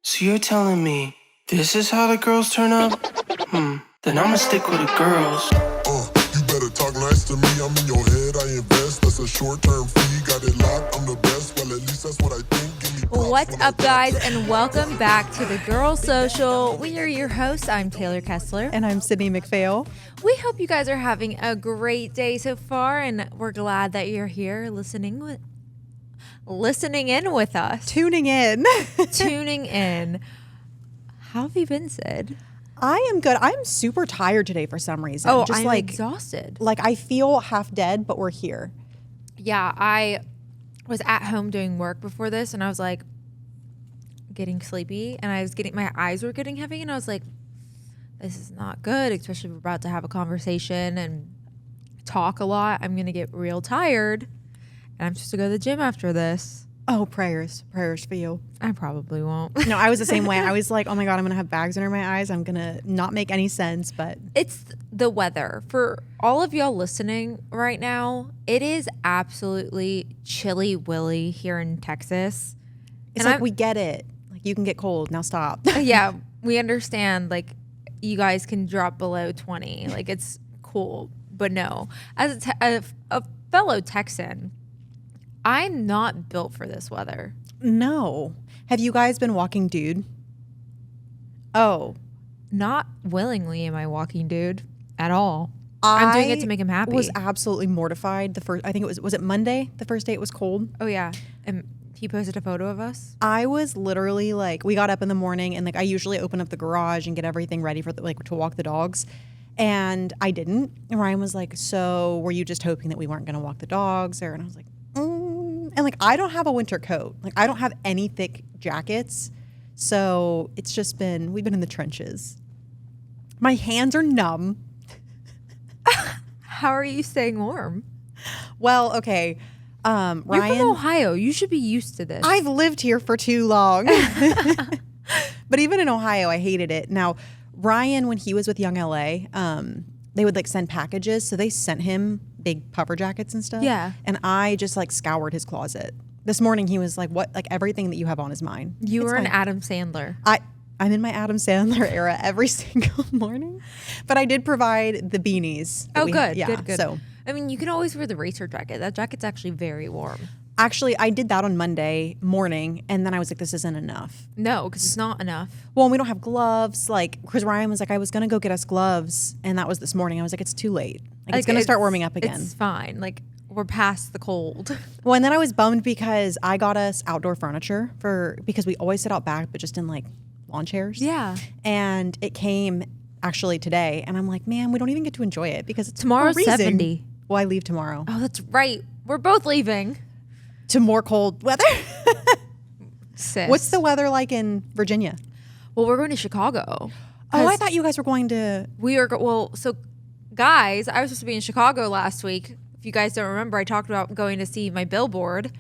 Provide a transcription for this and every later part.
So you're telling me this is how the girls turn up? Then I'ma stick with the girls. You better talk nice to me. I'm in your head, I invest. That's a short-term fee. Got it locked, I'm the best. Well, at least that's what I think. Give me props What's when I up, get guys, upset. and welcome back to the Girl Social. We are your hosts. I'm Taylor Kessler. And I'm Sydney McPhail. We hope you guys are having a great day so far, and we're glad that you're here listening in with us. Tuning in. Tuning in. How have you been, Sid? I am good. I'm super tired today for some reason. Oh, Just I'm like exhausted. Like I feel half dead, but we're here. Yeah, I was at home doing work before this, and I was like getting sleepy, and my eyes were getting heavy, and I was like, this is not good, especially if we're about to have a conversation and talk a lot. I'm going to get real tired, and I'm supposed to go to the gym after this. Oh, prayers for you. I probably won't. No, I was the same way. I was like, oh my God, I'm going to have bags under my eyes. I'm going to not make any sense, but It's the weather. For all of y'all listening right now, it is absolutely chilly willy here in Texas. it's like we get it. Like you can get cold. Now stop. Yeah, we understand, like, you guys can drop below 20. Like, it's cool. But no, as a fellow Texan, I'm not built for this weather. No. Have you guys been walking dude? Oh, Not willingly am I walking, dude, at all. I'm doing it to make him happy. Was absolutely mortified. I think was it Monday? The first day it was cold. Oh, yeah. And he posted a photo of us. I was literally like, we got up in the morning and like I usually open up the garage and get everything ready for to walk the dogs. And I didn't. And Ryan was like, so were you just hoping that we weren't going to walk the dogs? And I was like, And like, I don't have a winter coat. Like I don't have any thick jackets. So it's just we've been in the trenches. My hands are numb. How are you staying warm? Well, okay. Ryan, You're from Ohio. You should be used to this. I've lived here for too long. But even in Ohio, I hated it. Now, Ryan, when he was with Young LA, they would like send packages. So they sent him big puffer jackets and stuff. Yeah. And I just like scoured his closet. This morning he was like, what? Like everything that you have on is mine. You It's were an fine. Adam Sandler. I'm in my Adam Sandler era every single morning. But I did provide the beanies. that Oh, we good. had. Yeah. Good. So I mean, you can always wear the racer jacket. That jacket's actually very warm. actually, I did that on Monday morning. And then I was like, this isn't enough. No, because it's not enough. Well, we don't have gloves. Like, because Ryan was like, I was going to go get us gloves. And that was this morning. I was like, it's too late. Like, it's going to start warming up again. It's fine. Like, we're past the cold. Well, and then I was bummed because I got us outdoor furniture because we always sit out back, but just in like lawn chairs. Yeah. And it came actually today. And I'm like, man, we don't even get to enjoy it because it's Tomorrow's freezing. 70. Well, I leave tomorrow Oh, that's right. We're both leaving. to more cold weather. Sis. What's the weather like in Virginia? Well, we're going to Chicago. Oh, I thought you guys were going to. We are, so guys, I was supposed to be in Chicago last week. If you guys don't remember, I talked about going to see my billboard.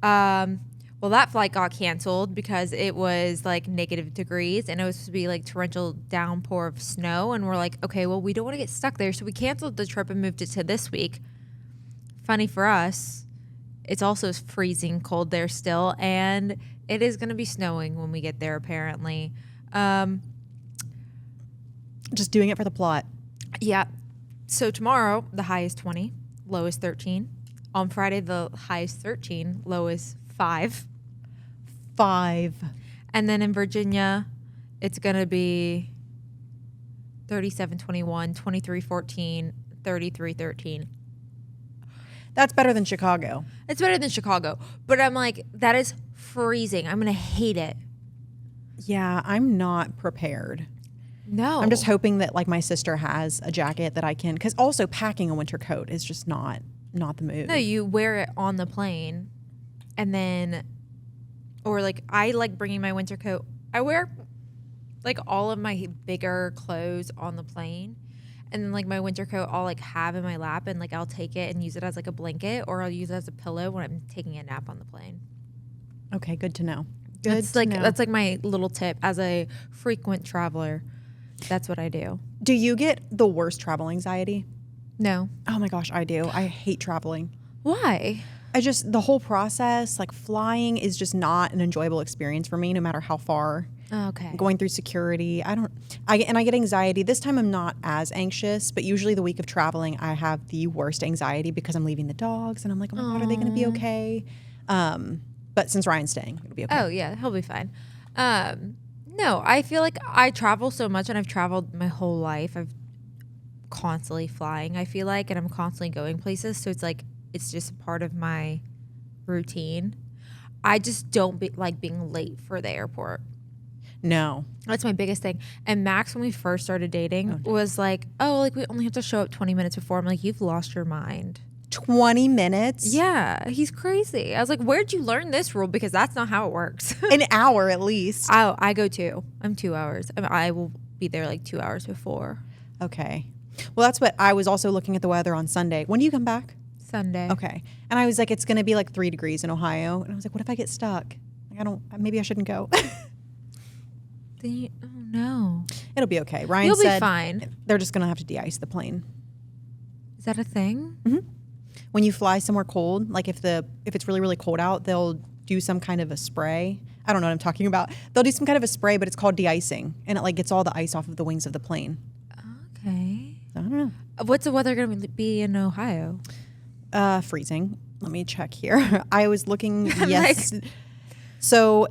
Well, that flight got canceled because it was like negative degrees and it was supposed to be like torrential downpour of snow. And we're like, okay, well, we don't want to get stuck there. So we canceled the trip and moved it to this week. Funny for us, it's also freezing cold there still. And it is going to be snowing when we get there, apparently. Just doing it for the plot. Yeah. So tomorrow, the high is 20, low is 13. On Friday, the high is 13, low is 5. 5. And then in Virginia, it's going to be 37-21, 23-14, 33-13. That's better than Chicago. It's better than Chicago. But I'm like, that is freezing. I'm going to hate it. Yeah, I'm not prepared. No. I'm just hoping that like my sister has a jacket that I can, because also packing a winter coat is just not the move. No, you wear it on the plane and then, or like I like bringing my winter coat. I wear like all of my bigger clothes on the plane and then like my winter coat I'll like have in my lap and like I'll take it and use it as like a blanket or I'll use it as a pillow when I'm taking a nap on the plane. Okay, good to know. That's like my little tip as a frequent traveler. That's what I do. Do you get the worst travel anxiety? No. Oh my gosh, I do. I hate traveling. Why? the whole process, like flying is just not an enjoyable experience for me, no matter how far. Okay. Going through security. I get anxiety. This time I'm not as anxious, but usually the week of traveling, I have the worst anxiety because I'm leaving the dogs and I'm like, oh my God, are they going to be okay? But since Ryan's staying, it'll be okay. Oh yeah, he'll be fine. No, I feel like I travel so much and I've traveled my whole life. I've constantly flying, I feel like, and I'm constantly going places. So it's like, it's just a part of my routine. I just don't like being late for the airport. No. That's my biggest thing. And Max, when we first started dating, was like, oh, like we only have to show up 20 minutes before. I'm like, you've lost your mind. 20 minutes? Yeah, he's crazy. I was like, where'd you learn this rule? Because that's not how it works. An hour at least. I go 2. I'm 2 hours. I will be there like 2 hours before. Okay. Well, that's what I was also looking at the weather on Sunday. When do you come back? Sunday. Okay. And I was like, it's going to be like 3 degrees in Ohio. And I was like, what if I get stuck? Like, maybe I shouldn't go. Oh no. It'll be okay. Ryan You'll said be fine. they're just going to have to de-ice the plane. Is that a thing? Mm-hmm. When you fly somewhere cold, like if it's really, really cold out, they'll do some kind of a spray. I don't know what I'm talking about. They'll do some kind of a spray, but it's called de-icing. And it like gets all the ice off of the wings of the plane. Okay. I don't know. What's the weather going to be in Ohio? Freezing. Let me check here. I was looking. Yes. So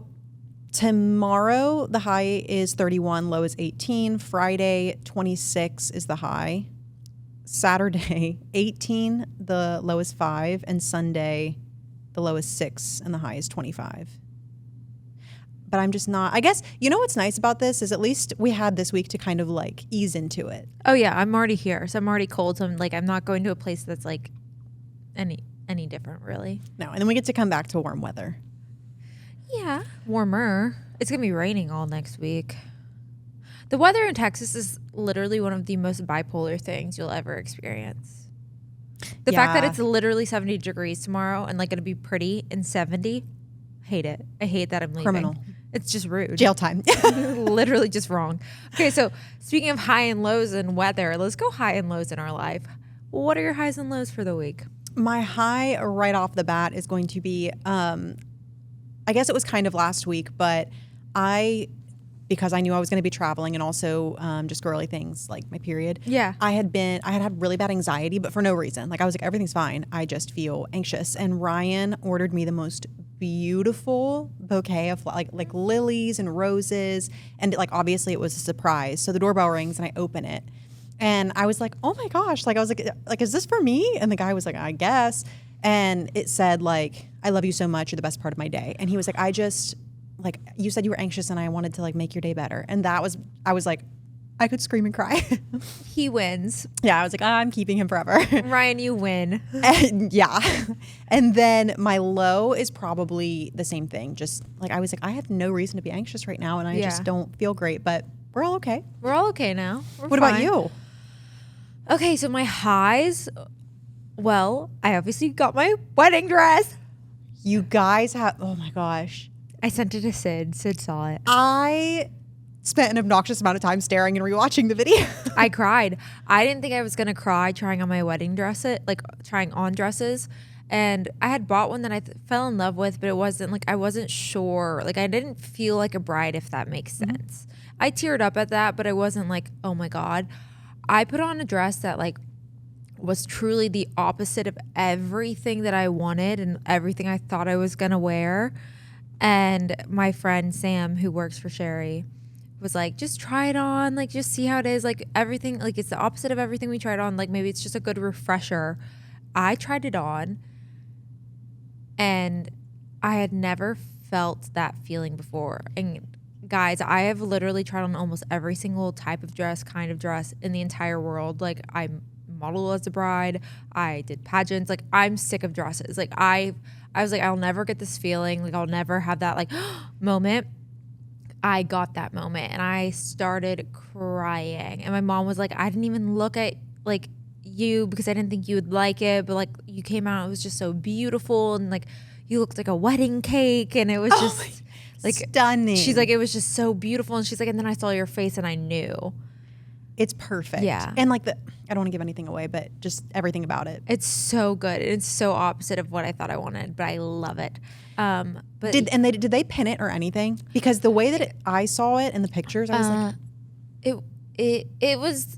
tomorrow the high is 31, low is 18. Friday 26 is the high. Saturday 18, the low is 5, and Sunday the low is 6 and the high is 25. But I'm just not. I guess you know what's nice about this is at least we had this week to kind of like ease into it. Oh yeah, I'm already here, so I'm already cold. So I'm not going to a place that's like any different really. No, and then we get to come back to warm weather. Yeah, warmer. It's gonna be raining all next week. The weather in Texas is literally one of the most bipolar things you'll ever experience. The fact that it's literally 70 degrees tomorrow and like gonna be pretty in 70, hate it. I hate that I'm leaving. Criminal. It's just rude. Jail time. Literally just wrong. Okay, so speaking of high and lows and weather, let's go high and lows in our life. What are your highs and lows for the week? My high right off the bat is going to be, I guess it was kind of last week, but because I knew I was going to be traveling and also just girly things like my period. Yeah. I had really bad anxiety, but for no reason. Like I was like, everything's fine. I just feel anxious. And Ryan ordered me the most beautiful bouquet of like lilies and roses. And like, obviously it was a surprise. So the doorbell rings and I open it. And I was like, oh my gosh. Like I was like, is this for me? And the guy was like, I guess. And it said like, I love you so much. You're the best part of my day. And he was like, like you said you were anxious and I wanted to like make your day better. And I was like, I could scream and cry. He wins. Yeah, I was like, I'm keeping him forever. Ryan, you win. And, yeah. And then my low is probably the same thing. Just like I was like, I have no reason to be anxious right now and I just don't feel great, but we're all okay. We're all okay now. What about you? Okay, so my highs, well, I obviously got my wedding dress. You guys have, oh my gosh. I sent it to Sid. Sid saw it. I spent an obnoxious amount of time staring and rewatching the video. I cried. I didn't think I was going to cry trying on my wedding dress, trying on dresses. And I had bought one that I fell in love with, but it wasn't like, I wasn't sure. Like I didn't feel like a bride, if that makes sense. I teared up at that, but I wasn't like, oh my God. I put on a dress that like was truly the opposite of everything that I wanted and everything I thought I was going to wear. And my friend Sam, who works for Sherry, was like, just try it on, like just see how it is, like everything, like it's the opposite of everything we tried on, like maybe it's just a good refresher. I tried it on and I had never felt that feeling before. And guys, I have literally tried on almost every single type of dress, kind of dress in the entire world. Like I modeled as a bride, I did pageants, like I'm sick of dresses. Like I was like, I'll never get this feeling, like I'll never have that like moment. I got that moment and I started crying. And my mom was like, I didn't even look at like you because I didn't think you would like it, but like you came out, it was just so beautiful and like you looked like a wedding cake and it was just like stunning. She's like, it was just so beautiful. And she's like, and then I saw your face and I knew. It's perfect. Yeah. And like I don't want to give anything away, but just everything about it. It's so good. It's so opposite of what I thought I wanted, but I love it. But Did they pin it or anything? Because the way that I saw it in the pictures, I was like, it was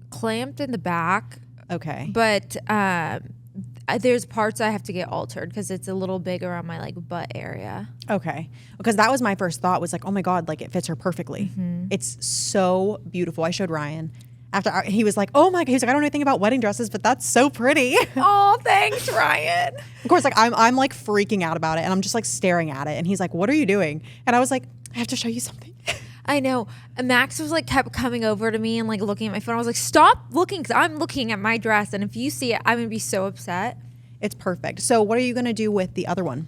clamped in the back, okay. but there's parts I have to get altered because it's a little big around my like butt area. Okay. Because that was my first thought was like, oh my God, like it fits her perfectly. It's so beautiful. I showed Ryan. He was like, oh my God. He's like, I don't know anything about wedding dresses, but that's so pretty. Oh, thanks, Ryan. Of course, like I'm like freaking out about it and I'm just like staring at it. And he's like, what are you doing? And I was like, I have to show you something. I know. And Max was like kept coming over to me and like looking at my phone. I was like, stop looking because I'm looking at my dress. And if you see it, I'm going to be so upset. It's perfect. So what are you going to do with the other one?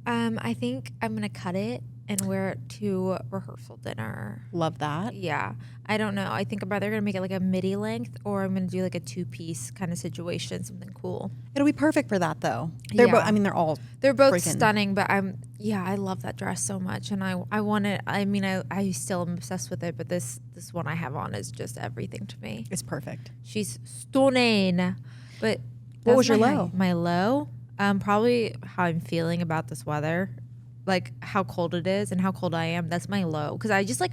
I think I'm going to cut it and wear it to rehearsal dinner. Love that. Yeah. I don't know. I think I'm either going to make it like a midi length or I'm going to do like a 2-piece kind of situation, something cool. It'll be perfect for that though. They're Yeah. both, I mean, they're both freaking stunning, but I love that dress so much. And I want it. I mean, I still am obsessed with it, but this one I have on is just everything to me. It's perfect. She's stunning. But What was that's your my low? high. My low? Probably how I'm feeling about this weather. Like how cold it is and how cold I am. That's my low. Because I just like,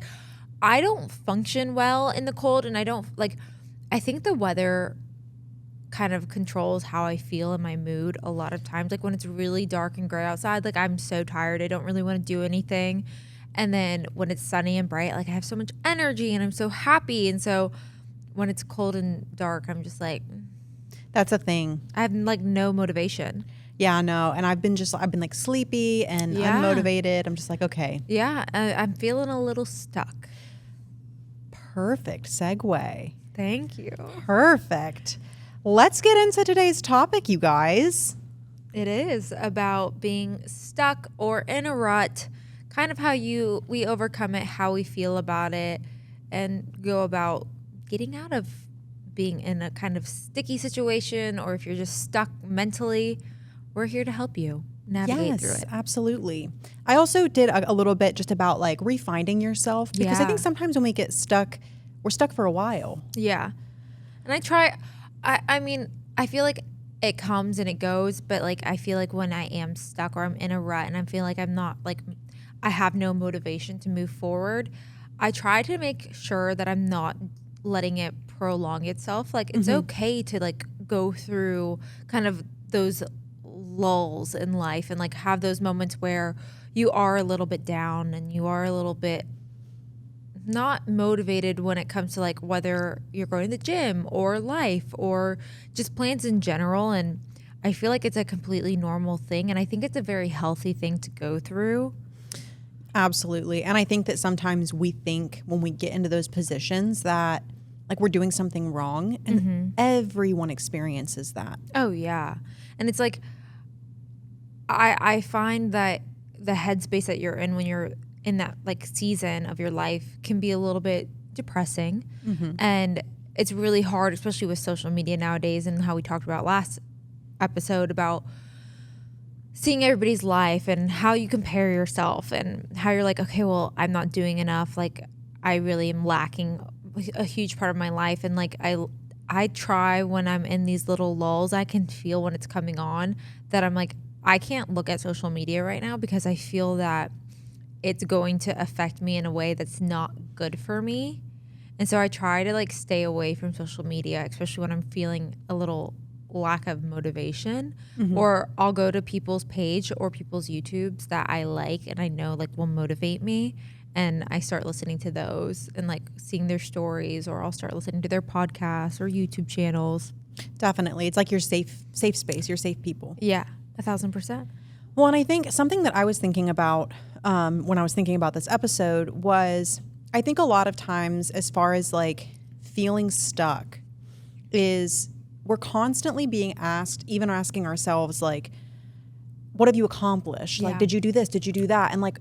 I don't function well in the cold. And I don't like, I think the weather kind of controls how I feel in my mood a lot of times. Like when it's really dark and gray outside, like I'm so tired. I don't really want to do anything. And then when it's sunny and bright, like I have so much energy and I'm so happy. And so when it's cold and dark, I'm just like, That's a thing. I have like no motivation. Yeah, I know. And I've been like sleepy and Yeah. unmotivated. I'm just like, okay, Yeah, I'm feeling a little stuck. perfect segue. Thank you. Perfect. Let's get into today's topic, you guys. It is about being stuck or in a rut, kind of how we overcome it, how we feel about it, and go about getting out of being in a kind of sticky situation, or if you're just stuck mentally, we're here to help you navigate through Yes, it. absolutely. I also did a little bit just about like refinding yourself because I Yeah. think sometimes when we get stuck, we're stuck for a while. Yeah. And I mean, I feel like it comes and it goes, but like I feel like when I am stuck or I'm in a rut and I feel like I'm not like I have no motivation to move forward, I try to make sure that I'm not letting it prolong itself. Like it's okay to like go through kind of those lulls in life and like have those moments where you are a little bit down and you are a little bit not motivated when it comes to like whether you're going to the gym or life or just plans in general. And I feel like it's a completely normal thing. And I think it's a very healthy thing to go through. Absolutely. And I think that sometimes we think when we get into those positions that like we're doing something wrong and everyone experiences that. Oh, yeah. And it's like, I find that the headspace that you're in when you're in that like season of your life can be a little bit depressing. And it's really hard, especially with social media nowadays and how we talked about last episode about seeing everybody's life and how you compare yourself and how you're like, okay, well, I'm not doing enough. Like I really am lacking a huge part of my life. And like, I try when I'm in these little lulls, I can feel when it's coming on that I'm like, I can't look at social media right now because I feel that it's going to affect me in a way that's not good for me. And so I try to like stay away from social media, especially when I'm feeling a little lack of motivation. Or I'll go to people's page or people's YouTubes that I like and I know like will motivate me. And I start listening to those and like seeing their stories, or I'll start listening to their podcasts or YouTube channels. Definitely. It's like your safe space, your safe people. Yeah, 1,000%. Well, and I think something that I was thinking about when I was thinking about this episode was I think a lot of times as far as like feeling stuck is we're constantly being asked, even asking ourselves like, what have you accomplished? Like, Yeah. did you do this? Did you do that? And like,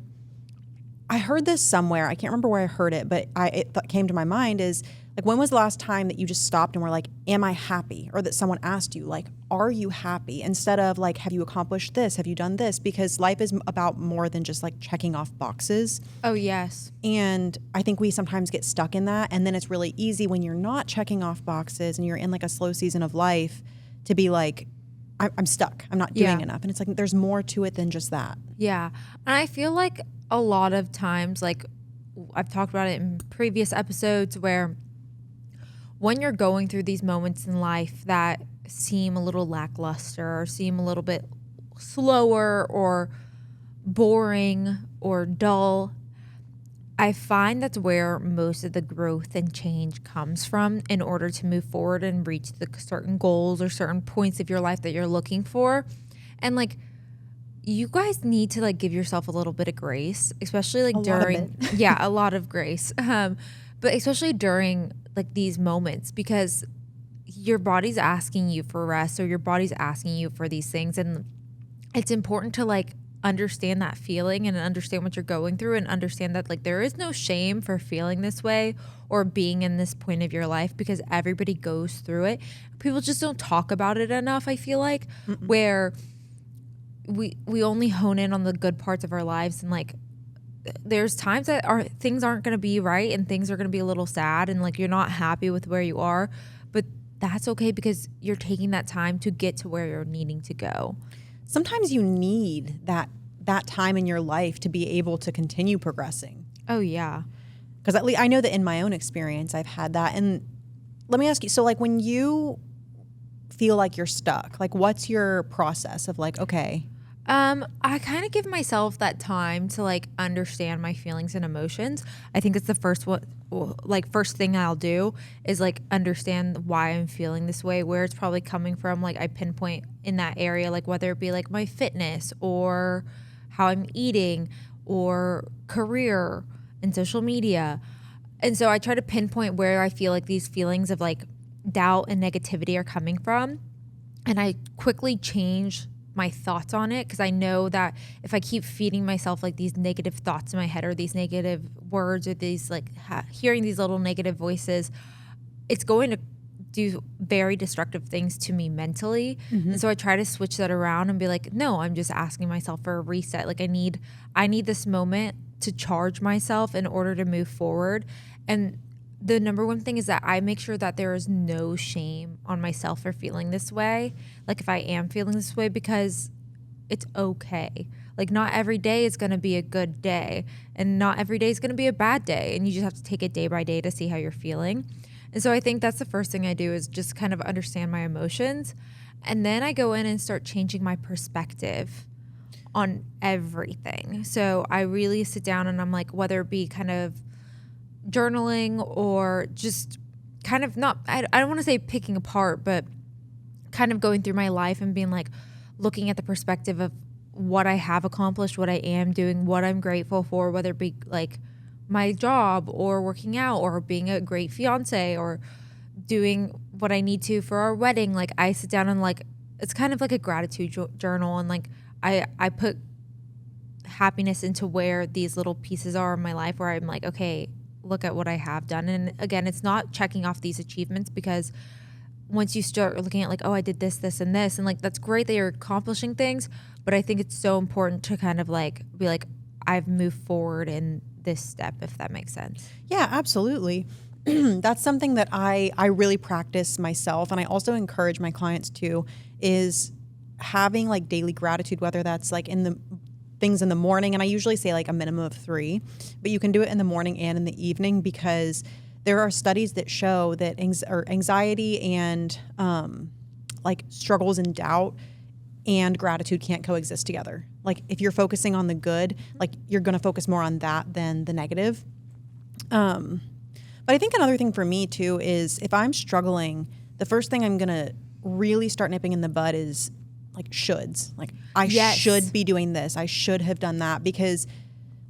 I heard this somewhere. I can't remember where I heard it, but it came to my mind is Like, when was the last time that you just stopped and were like, am I happy? Or that someone asked you, like, are you happy? Instead of like, have you accomplished this? Have you done this? Because life is about more than just like checking off boxes. Oh, yes. And I think we sometimes get stuck in that. And then it's really easy when you're not checking off boxes and you're in like a slow season of life to be like, I'm stuck. I'm not doing enough. And it's like, there's more to it than just that. Yeah. And I feel like a lot of times, like I've talked about it in previous episodes, where when you're going through these moments in life that seem a little lackluster or seem a little bit slower or boring or dull, I find that's where most of the growth and change comes from in order to move forward and reach the certain goals or certain points of your life that you're looking for. And like, you guys need to like give yourself a little bit of grace, especially like during, a lot of grace. But especially during like these moments, because your body's asking you for rest, or your body's asking you for these things. And it's important to like understand that feeling and understand what you're going through, and understand that like there is no shame for feeling this way or being in this point of your life, because everybody goes through it. People just don't talk about it enough, I feel like. Where we only hone in on the good parts of our lives, and like there's times that things aren't going to be right, and things are going to be a little sad, and like you're not happy with where you are, but that's okay, because you're taking that time to get to where you're needing to go. Sometimes you need that time in your life to be able to continue progressing. Oh yeah. Because at least I know that in my own experience, I've had that. And let me ask you, so like when you feel like you're stuck, like what's your process of like, okay. I kind of give myself that time to like understand my feelings and emotions. I think it's the first thing I'll do is like understand why I'm feeling this way, where it's probably coming from. Like I pinpoint in that area, like whether it be like my fitness or how I'm eating or career and social media. And so I try to pinpoint where I feel like these feelings of like doubt and negativity are coming from. And I quickly change my thoughts on it, because I know that if I keep feeding myself like these negative thoughts in my head, or these negative words, or these like hearing these little negative voices, it's going to do very destructive things to me mentally. And so I try to switch that around and be like, no, I'm just asking myself for a reset. Like I need this moment to charge myself in order to move forward. And the number one thing is that I make sure that there is no shame on myself for feeling this way. Like if I am feeling this way, because it's okay. Like not every day is going to be a good day, and not every day is going to be a bad day. And you just have to take it day by day to see how you're feeling. And so I think that's the first thing I do, is just kind of understand my emotions. And then I go in and start changing my perspective on everything. So I really sit down and I'm like, whether it be kind of journaling or just kind of I don't want to say picking apart, but kind of going through my life and being like looking at the perspective of what I have accomplished, what I am doing, what I'm grateful for, whether it be like my job or working out or being a great fiance or doing what I need to for our wedding. Like I sit down and like, it's kind of like a gratitude journal. And like, I put happiness into where these little pieces are in my life, where I'm like, okay, look at what I have done. And again, it's not checking off these achievements, because once you start looking at like, oh, I did this, this, and this, and like, that's great that you're accomplishing things. But I think it's so important to kind of like be like, I've moved forward in this step, if that makes sense. Yeah, absolutely. That's something that I really practice myself. And I also encourage my clients to, is having like daily gratitude, whether that's like in the things in the morning. And I usually say like a minimum of 3, but you can do it in the morning and in the evening, because there are studies that show that anxiety and like struggles and doubt and gratitude can't coexist together. Like if you're focusing on the good, like you're going to focus more on that than the negative. But I think another thing for me too is if I'm struggling, the first thing I'm going to really start nipping in the bud is like shoulds. Like I should be doing this. I should have done that, because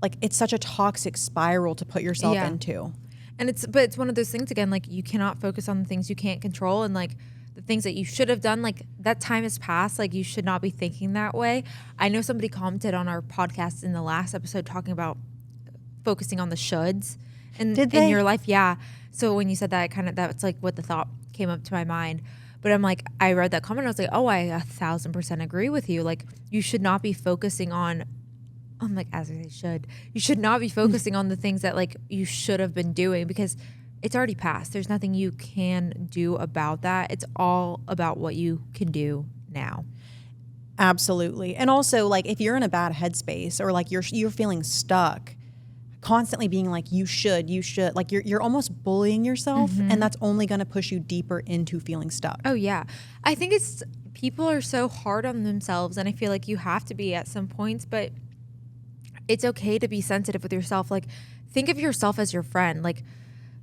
like it's such a toxic spiral to put yourself into. And it's one of those things again, like you cannot focus on the things you can't control, and like the things that you should have done, like that time has passed. Like you should not be thinking that way. I know somebody commented on our podcast in the last episode talking about focusing on the shoulds in your life. Yeah. So when you said that, that's like what the thought came up to my mind. But I'm like, I read that comment. I was like, oh, I 1,000% agree with you. Like, you should not be focusing on, I'm like, as they should. You should not be focusing on the things that like you should have been doing because it's already passed. There's nothing you can do about that. It's all about what you can do now. Absolutely. And also, like, if you're in a bad headspace or like you're feeling stuck, constantly being like, you should, like you're almost bullying yourself, and that's only going to push you deeper into feeling stuck. Oh yeah. I think people are so hard on themselves, and I feel like you have to be at some points, but it's okay to be sensitive with yourself. Like, think of yourself as your friend. Like,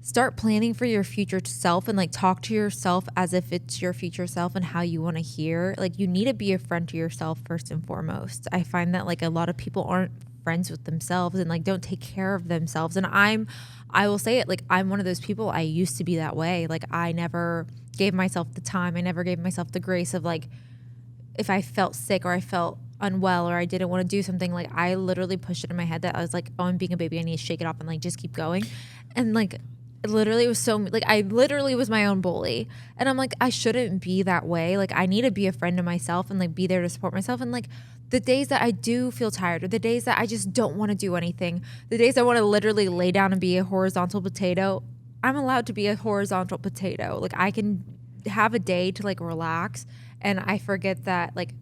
start planning for your future self and like talk to yourself as if it's your future self and how you want to hear. Like, you need to be a friend to yourself first and foremost. I find that like a lot of people aren't friends with themselves and like don't take care of themselves. And I will say it, like, I'm one of those people. I used to be that way. Like, I never gave myself the time. I never gave myself the grace of like, if I felt sick or I felt unwell or I didn't want to do something, like I literally pushed it in my head that I was like, oh, I'm being a baby. I need to shake it off and like just keep going. And like, literally it was so like I literally was my own bully, and I'm like, I shouldn't be that way. Like, I need to be a friend to myself and like be there to support myself. And like the days that I do feel tired, or the days that I just don't want to do anything, the days I want to literally lay down and be a horizontal potato, I'm allowed to be a horizontal potato. Like, I can have a day to like relax, and I forget that. Like,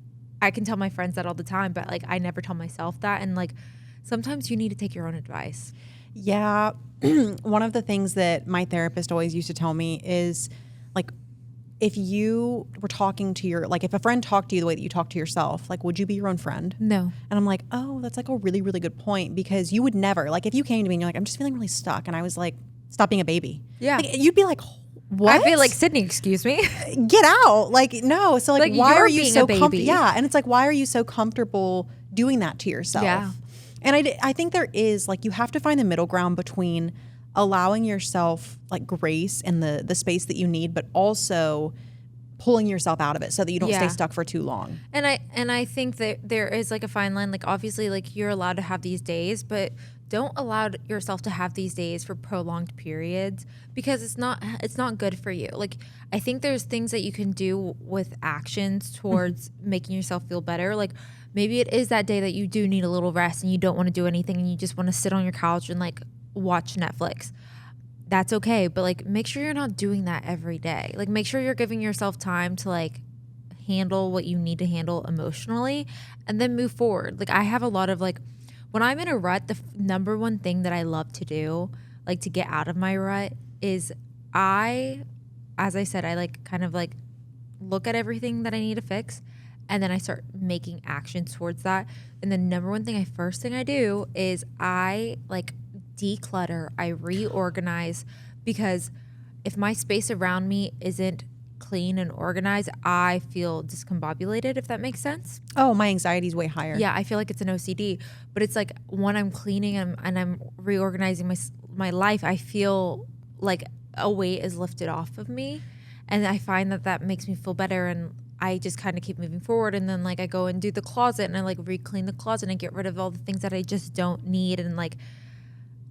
I can tell my friends that all the time, but like I never tell myself that. And like sometimes you need to take your own advice. Yeah. One of the things that my therapist always used to tell me is like, if you were talking to if a friend talked to you the way that you talk to yourself, like, would you be your own friend? No. And I'm like, oh, that's like a really, really good point, because you would never, like, if you came to me and you're like, I'm just feeling really stuck, and I was like, stop being a baby. Yeah. Like, you'd be like, what? I'd be like, Sydney, excuse me. Get out. Like, no. So like why you're are you being so a baby. comfortable? Yeah. And it's like, why are you so comfortable doing that to yourself? Yeah. And I think there is, like, you have to find the middle ground between allowing yourself like grace and the space that you need, but also pulling yourself out of it so that you don't stay stuck for too long. And I think that there is like a fine line. Like, obviously, like, you're allowed to have these days, but don't allow yourself to have these days for prolonged periods, because it's not good for you. Like, I think there's things that you can do with actions towards making yourself feel better. Like, maybe it is that day that you do need a little rest and you don't want to do anything and you just want to sit on your couch and like watch Netflix. That's okay. But like, make sure you're not doing that every day. Like, make sure you're giving yourself time to like handle what you need to handle emotionally and then move forward. Like, I have a lot of like, when I'm in a rut, the number one thing that I love to do, like to get out of my rut, is as I said, I like kind of like look at everything that I need to fix, and then I start making actions towards that. And the number one thing, first thing I do is I like declutter, I reorganize, because if my space around me isn't clean and organized, I feel discombobulated, if that makes sense. Oh, my anxiety is way higher. Yeah, I feel like it's an OCD, but it's like when I'm cleaning and I'm reorganizing my life, I feel like a weight is lifted off of me, and I find that makes me feel better, and I just kind of keep moving forward. And then like I go and do the closet and I like re-clean the closet and get rid of all the things that I just don't need, and like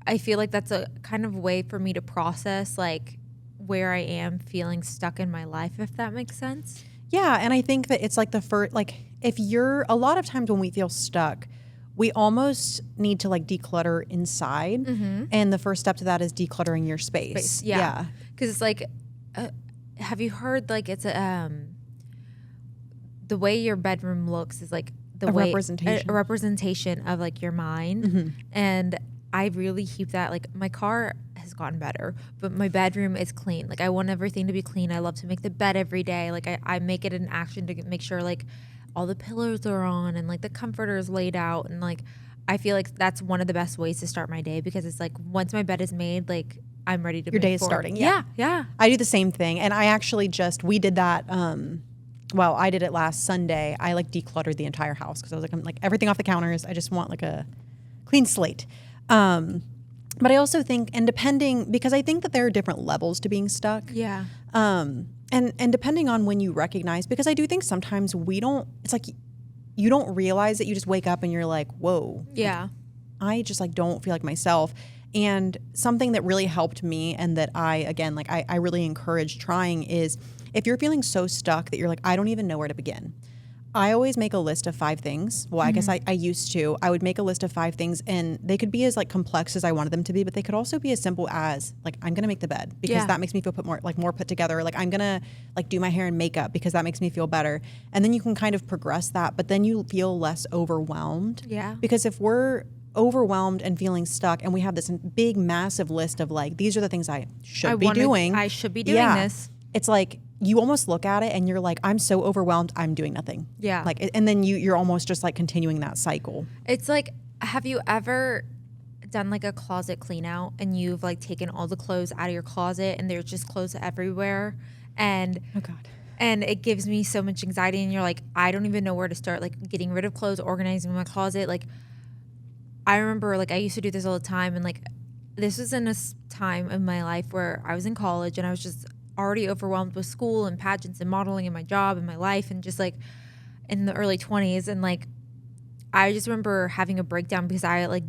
I feel like that's a kind of way for me to process like where I am feeling stuck in my life, if that makes sense. Yeah, and I think that it's like the first, like, if you're, a lot of times when we feel stuck, we almost need to like declutter inside, and the first step to that is decluttering your space. Yeah, because it's like, have you heard like it's the way your bedroom looks is like a representation of like your mind, and I really keep that. Like, my car has gotten better, but my bedroom is clean. Like, I want everything to be clean. I love to make the bed every day. Like, I make it an action to make sure like all the pillows are on and like the comforter is laid out. And like, I feel like that's one of the best ways to start my day, because it's like once my bed is made, like I'm ready to your move day is forward. starting. Yeah. I do the same thing. And I actually we did that. Well, I did it last Sunday. I like decluttered the entire house, because I was like, I'm like, everything off the counters. I just want like a clean slate. But I also think, and depending, because I think that there are different levels to being stuck. Yeah. And depending on when you recognize, because I do think sometimes it's like you don't realize that you just wake up and you're like, whoa. Yeah. I just like don't feel like myself. And something that really helped me and that I really encourage trying is if you're feeling so stuck that you're like, I don't even know where to begin. I always make a list of 5 things. Well, I guess I used to. I would make a list of 5 things, and they could be as like complex as I wanted them to be, but they could also be as simple as like, I'm gonna make the bed because that makes me feel more put together. Like I'm gonna like do my hair and makeup because that makes me feel better. And then you can kind of progress that, but then you feel less overwhelmed. Yeah. Because if we're overwhelmed and feeling stuck and we have this big massive list of like, these are the things I should be doing. I should be doing this. It's like, you almost look at it and you're like, I'm so overwhelmed, I'm doing nothing. Yeah. Like, and then you're almost just like continuing that cycle. It's like, have you ever done like a closet clean out and you've like taken all the clothes out of your closet and there's just clothes everywhere? And oh God. And it gives me so much anxiety, and you're like, I don't even know where to start, like getting rid of clothes, organizing my closet. Like I remember like I used to do this all the time, and like this was in a time of my life where I was in college and I was just already overwhelmed with school and pageants and modeling and my job and my life, and just like in the early 20s. And like I just remember having a breakdown because I like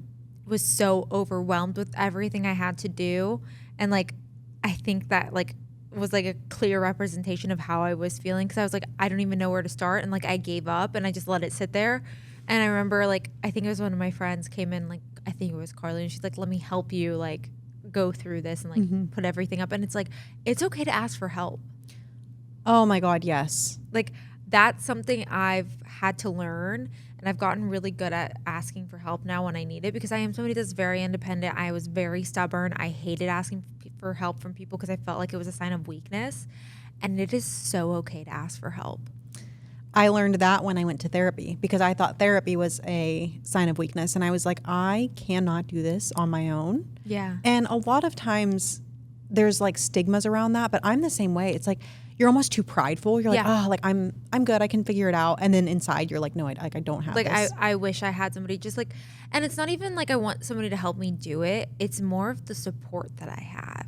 was so overwhelmed with everything I had to do. And like I think that like was like a clear representation of how I was feeling, because I was like, I don't even know where to start, and like I gave up and I just let it sit there. And I remember like I think it was one of my friends came in, like I think it was Carly, and she's like, let me help you like go through this and like put everything up. And it's like, it's okay to ask for help. Oh my God, yes. Like that's something I've had to learn, and I've gotten really good at asking for help now when I need it, because I am somebody that's very independent. I was very stubborn. I hated asking for help from people because I felt like it was a sign of weakness, and it is so okay to ask for help. I learned that when I went to therapy, because I thought therapy was a sign of weakness. And I was like, I cannot do this on my own. Yeah. And a lot of times there's like stigmas around that, but I'm the same way. It's like, you're almost too prideful. You're like, oh, like I'm good. I can figure it out. And then inside you're like, no, I don't have like this. I wish I had somebody just like, and it's not even like I want somebody to help me do it. It's more of the support that I have,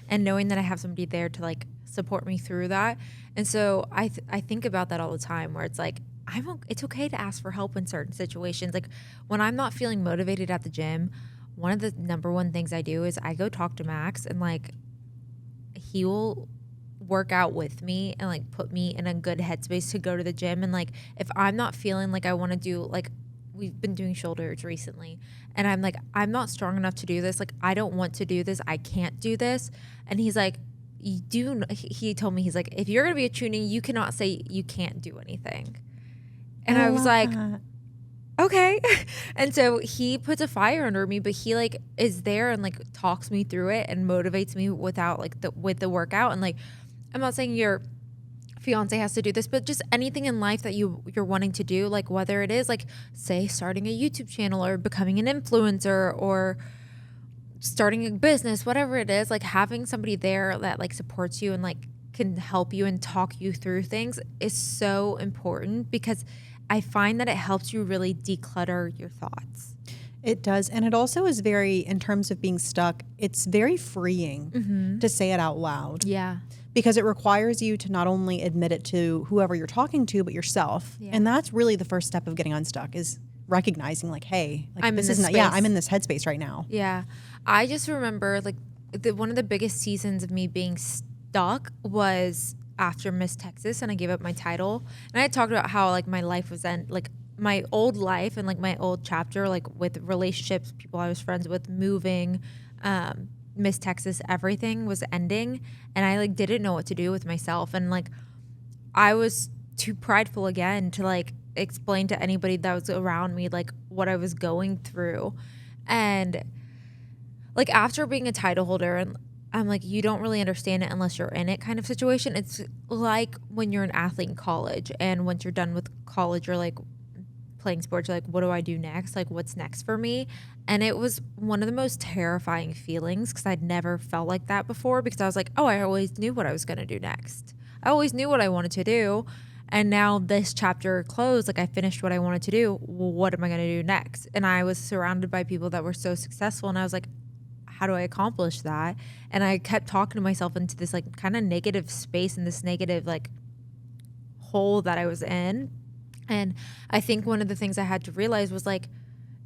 and knowing that I have somebody there to like support me through that. And so I think about that all the time, where it's like, it's okay to ask for help in certain situations. Like when I'm not feeling motivated at the gym, one of the number one things I do is I go talk to Max, and like he will work out with me and like put me in a good headspace to go to the gym. And like if I'm not feeling like I want to do, like we've been doing shoulders recently, and I'm like, I'm not strong enough to do this, like I don't want to do this, I can't do this. And he's like, he told me, he's like, if you're gonna be a Chewning, you cannot say you can't do anything. And I was like, okay. And so he puts a fire under me, but he like is there and like talks me through it and motivates me without like with the workout. And like, I'm not saying your fiance has to do this, but just anything in life that you're wanting to do, like whether it is like, say, starting a YouTube channel or becoming an influencer or starting a business, whatever it is, like having somebody there that like supports you and like can help you and talk you through things is so important, because I find that it helps you really declutter your thoughts. It does. And it also is very, in terms of being stuck, it's very freeing to say it out loud. Yeah. Because it requires you to not only admit it to whoever you're talking to, but yourself. Yeah. And that's really the first step of getting unstuck, is recognizing like, hey, like I'm in this headspace right now. Yeah. I just remember like one of the biggest seasons of me being stuck was after Miss Texas, and I gave up my title. And I had talked about how like my life was like my old life and like my old chapter, like with relationships, people I was friends with, moving, Miss Texas, everything was ending, and I like didn't know what to do with myself. And like I was too prideful again to like explain to anybody that was around me like what I was going through. And like after being a title holder, and I'm like, you don't really understand it unless you're in it kind of situation. It's like when you're an athlete in college, and once you're done with college, you're like playing sports, you're like, what do I do next? Like, what's next for me? And it was one of the most terrifying feelings, because I'd never felt like that before, because I was like, oh, I always knew what I was going to do next. I always knew what I wanted to do. And now this chapter closed, like I finished what I wanted to do. Well, what am I going to do next? And I was surrounded by people that were so successful, and I was like, how do I accomplish that? And I kept talking to myself into this like kind of negative space and this negative like hole that I was in. And I think one of the things I had to realize was like,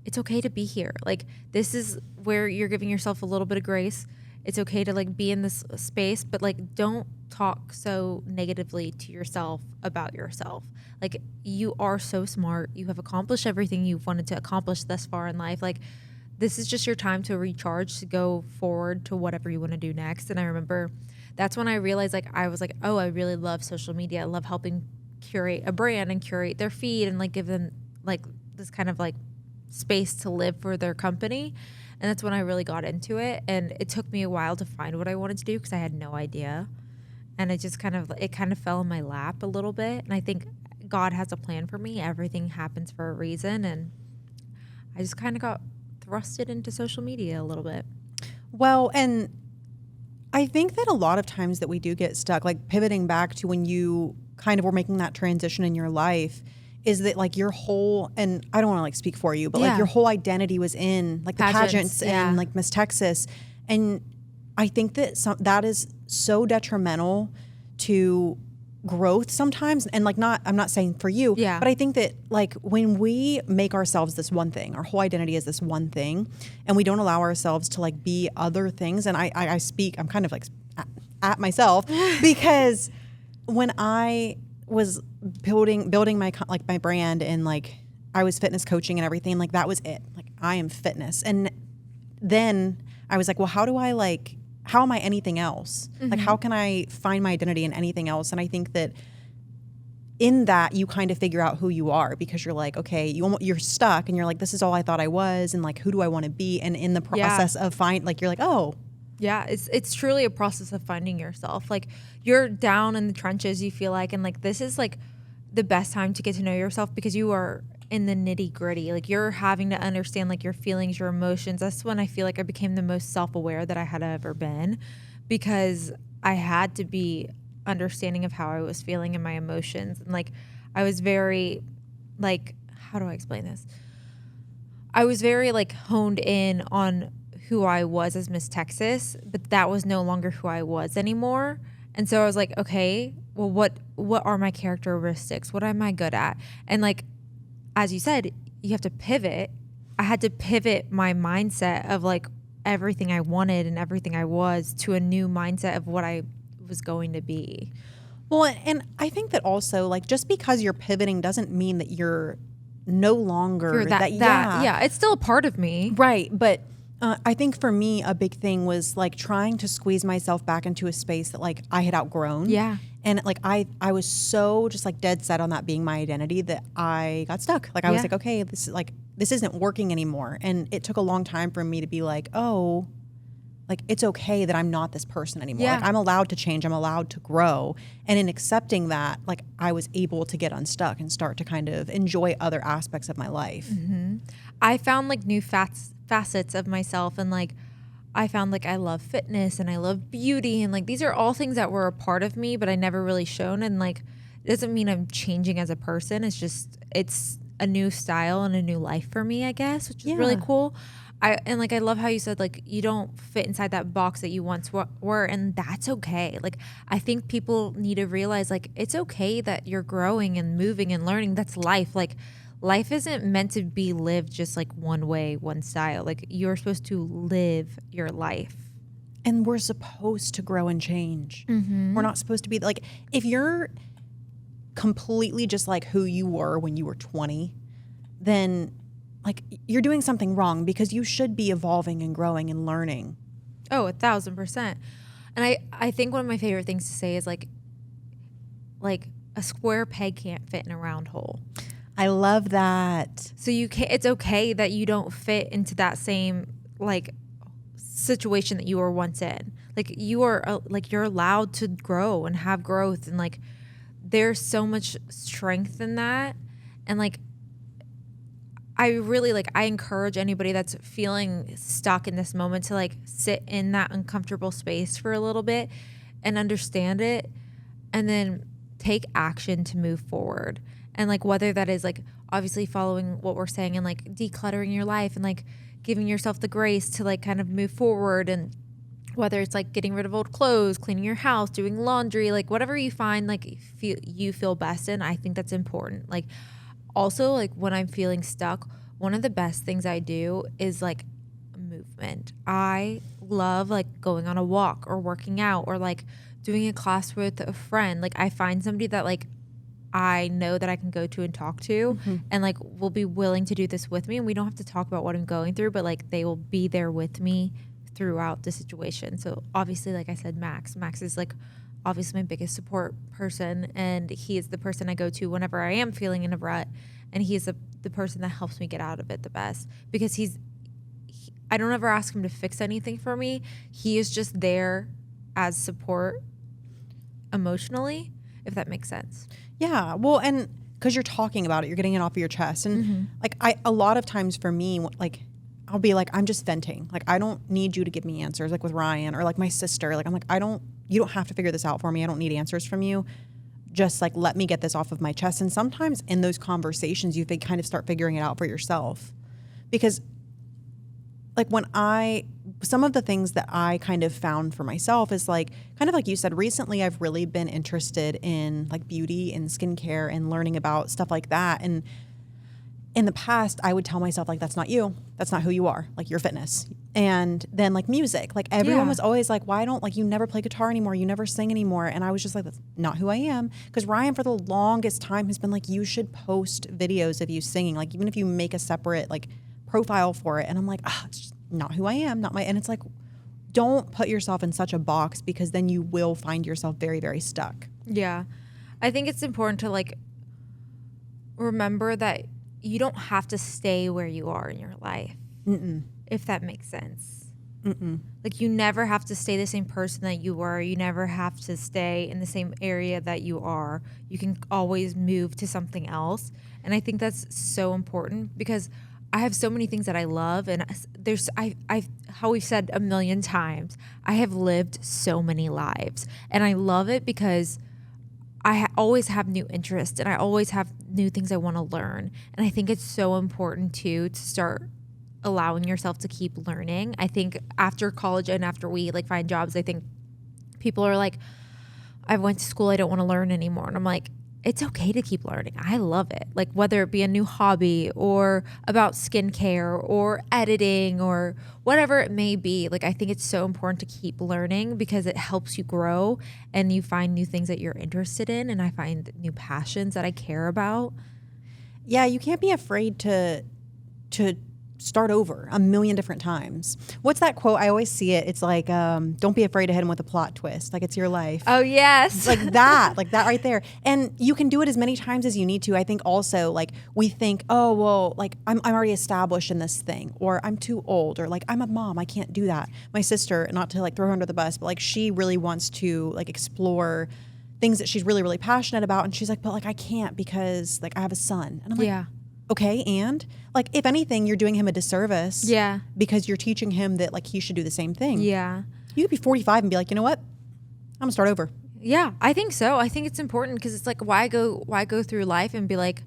it's okay to be here. Like, this is where you're giving yourself a little bit of grace. It's okay to like be in this space, but like don't talk so negatively to yourself about yourself. Like, you are so smart. You have accomplished everything you've wanted to accomplish thus far in life. Like, this is just your time to recharge, to go forward to whatever you want to do next. And I remember that's when I realized, like, I was like, oh, I really love social media. I love helping curate a brand and curate their feed and like give them like this kind of like space to live for their company. And that's when I really got into it. And it took me a while to find what I wanted to do because I had no idea. And it just kind of fell in my lap a little bit. And I think God has a plan for me. Everything happens for a reason. And I just kind of got thrusted into social media a little bit. Well, and I think that a lot of times that we do get stuck, like pivoting back to when you kind of were making that transition in your life, is that like your whole, and I don't want to like speak for you, but like your whole identity was in like the pageants and like Miss Texas. And I think that that is so detrimental to growth sometimes. And like I'm not saying for you, but I think that like when we make ourselves this one thing, our whole identity is this one thing, and we don't allow ourselves to like be other things. And I speak, I'm kind of like at myself because when I was building my like my brand and like I was fitness coaching and everything, like that was it. Like I am fitness. And then I was like, well, how am I anything else? Mm-hmm. Like how can I find my identity in anything else? And I think that in that you kind of figure out who you are because you're like, okay, you're stuck and you're like, this is all I thought I was, and like who do I want to be? And in the process of you're like, oh. Yeah, it's truly a process of finding yourself. Like you're down in the trenches, you feel like, and like this is like the best time to get to know yourself because you are in the nitty gritty. Like you're having to understand like your feelings, your emotions. That's when I feel like I became the most self-aware that I had ever been because I had to be understanding of how I was feeling and my emotions. And like I was very like, how do I explain this? I was very like honed in on who I was as Miss Texas, but that was no longer who I was anymore. And so I was like, okay, well, what are my characteristics? What am I good at? And like, as you said, you have to pivot. I had to pivot my mindset of like everything I wanted and everything I was to a new mindset of what I was going to be. Well, and I think that also like just because you're pivoting doesn't mean that you're no longer that. Yeah, it's still a part of me. Right. But I think for me, a big thing was like trying to squeeze myself back into a space that like I had outgrown. Yeah. And like I was so just like dead set on that being my identity that I got stuck. Like I was like, okay, this isn't working anymore. And it took a long time for me to be like, oh, like it's okay that I'm not this person anymore. Yeah. Like I'm allowed to change. I'm allowed to grow. And in accepting that, like I was able to get unstuck and start to kind of enjoy other aspects of my life. Mm-hmm. I found like new facets of myself, and like I found like I love fitness and I love beauty, and like these are all things that were a part of me but I never really shown. And like it doesn't mean I'm changing as a person. It's a new style and a new life for me, I guess, which is really cool. I love how you said like you don't fit inside that box that you once were, and that's okay. Like I think people need to realize like it's okay that you're growing and moving and learning. That's life. Like life isn't meant to be lived just like one way, one style. Like you're supposed to live your life. And we're supposed to grow and change. Mm-hmm. We're not supposed to be like, if you're completely just like who you were when you were 20, then like you're doing something wrong because you should be evolving and growing and learning. Oh, 1,000%. And I think one of my favorite things to say is like a square peg can't fit in a round hole. I love that. So it's okay that you don't fit into that same like situation that you were once in. Like you are you're allowed to grow and have growth, and like there's so much strength in that. And like I really I encourage anybody that's feeling stuck in this moment to like sit in that uncomfortable space for a little bit and understand it, and then take action to move forward. And like whether that is like obviously following what we're saying and like decluttering your life and like giving yourself the grace to like kind of move forward, and whether it's like getting rid of old clothes, cleaning your house, doing laundry, like whatever you find like you feel best in, I think that's important. Like also like when I'm feeling stuck, one of the best things I do is like movement. I love like going on a walk or working out or like doing a class with a friend. Like I find somebody that like I know that I can go to and talk to and like will be willing to do this with me, and we don't have to talk about what I'm going through, but like they will be there with me throughout the situation. So obviously, like I said, Max is like obviously my biggest support person, and he is the person I go to whenever I am feeling in a rut, and he is the person that helps me get out of it the best, because I don't ever ask him to fix anything for me. He is just there as support emotionally, if that makes sense. Yeah. Well, and because you're talking about it, you're getting it off of your chest. And like a lot of times for me, like I'll be like, I'm just venting. Like, I don't need you to give me answers, like with Ryan or like my sister. Like, I'm like, you don't have to figure this out for me. I don't need answers from you. Just like, let me get this off of my chest. And sometimes in those conversations, you kind of start figuring it out for yourself. Because like some of the things that I kind of found for myself is like, kind of like you said, recently I've really been interested in like beauty and skincare and learning about stuff like that. And in the past, I would tell myself like, that's not you. That's not who you are. Like your fitness. And then like music, like everyone was always like, why don't like you never play guitar anymore? You never sing anymore. And I was just like, that's not who I am. Because Ryan for the longest time has been like, you should post videos of you singing. Like even if you make a separate like profile for it. And I'm like, it's just not who I am, and it's like, don't put yourself in such a box, because then you will find yourself very, very stuck. Yeah. I think it's important to like remember that you don't have to stay where you are in your life. If that makes sense. Like you never have to stay the same person that you were. You never have to stay in the same area that you are. You can always move to something else. And I think that's so important, because I have so many things that I love, and how we've said a million times, I have lived so many lives, and I love it because I always have new interests, and I always have new things I want to learn. And I think it's so important too to start allowing yourself to keep learning. I think after college and after we like find jobs, I think people are like, I went to school, I don't want to learn anymore. And I'm like, it's okay to keep learning. I love it. Like whether it be a new hobby or about skincare or editing or whatever it may be. Like I think it's so important to keep learning, because it helps you grow and you find new things that you're interested in. And I find new passions that I care about. Yeah, you can't be afraid to start over a million different times. What's that quote? I always see it. It's like, don't be afraid to hit him with a plot twist. Like it's your life. Oh, yes. Like that right there. And you can do it as many times as you need to. I think also like we think, oh, well, like I'm already established in this thing, or I'm too old, or like I'm a mom, I can't do that. My sister, not to like throw her under the bus, but like she really wants to like explore things that she's really, really passionate about. And she's like, but like I can't because like I have a son. And I'm like, okay, and like if anything, you're doing him a disservice. Yeah. Because you're teaching him that like he should do the same thing. Yeah. You could be 45 and be like, you know what? I'm gonna start over. Yeah, I think so. I think it's important, because it's like, why go through life and be like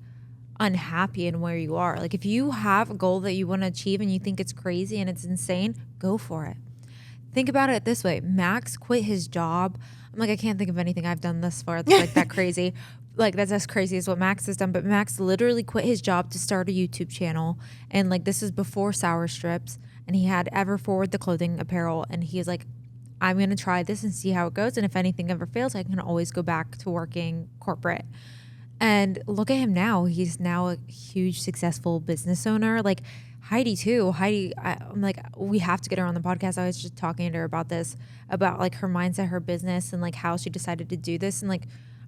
unhappy in where you are? Like if you have a goal that you want to achieve and you think it's crazy and it's insane, go for it. Think about it this way. Max quit his job. I'm like, I can't think of anything I've done thus far that's like that crazy. Like that's as crazy as what Max has done. But Max literally quit his job to start a YouTube channel. And like this is before Sour Strips. And he had Ever Forward the clothing apparel. And he was like, I'm going to try this and see how it goes. And if anything ever fails, I can always go back to working corporate. And look at him now. He's now a huge successful business owner. Like Heidi too. I'm like, we have to get her on the podcast. I was just talking to her about this, about like her mindset, her business, and like how she decided to do this. And like,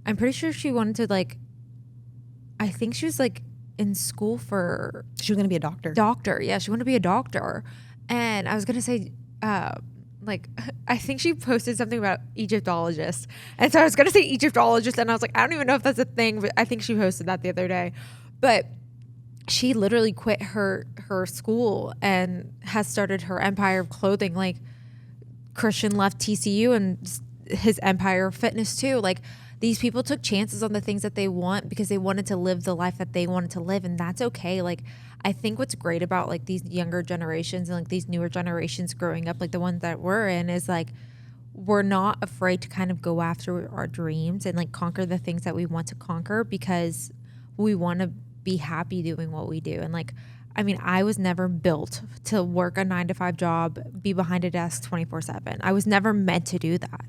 I'm pretty sure she wanted to like, I think she was like in school for. She was going to be a doctor. Yeah. She wanted to be a doctor. And I was going to say, like, I think she posted something about Egyptologist. And so I was going to say Egyptologist. And I was like, I don't even know if that's a thing, but I think she posted that the other day. But she literally quit her school and has started her empire of clothing. Like Christian left TCU and his empire of fitness too. Like these people took chances on the things that they want because they wanted to live the life that they wanted to live. And that's okay. Like I think what's great about like these younger generations and like these newer generations growing up, like the ones that we're in, is like we're not afraid to kind of go after our dreams and like conquer the things that we want to conquer, because we want to be happy doing what we do. And like I mean, I was never built to work a 9-to-5 job, be behind a desk 24/7. I was never meant to do that.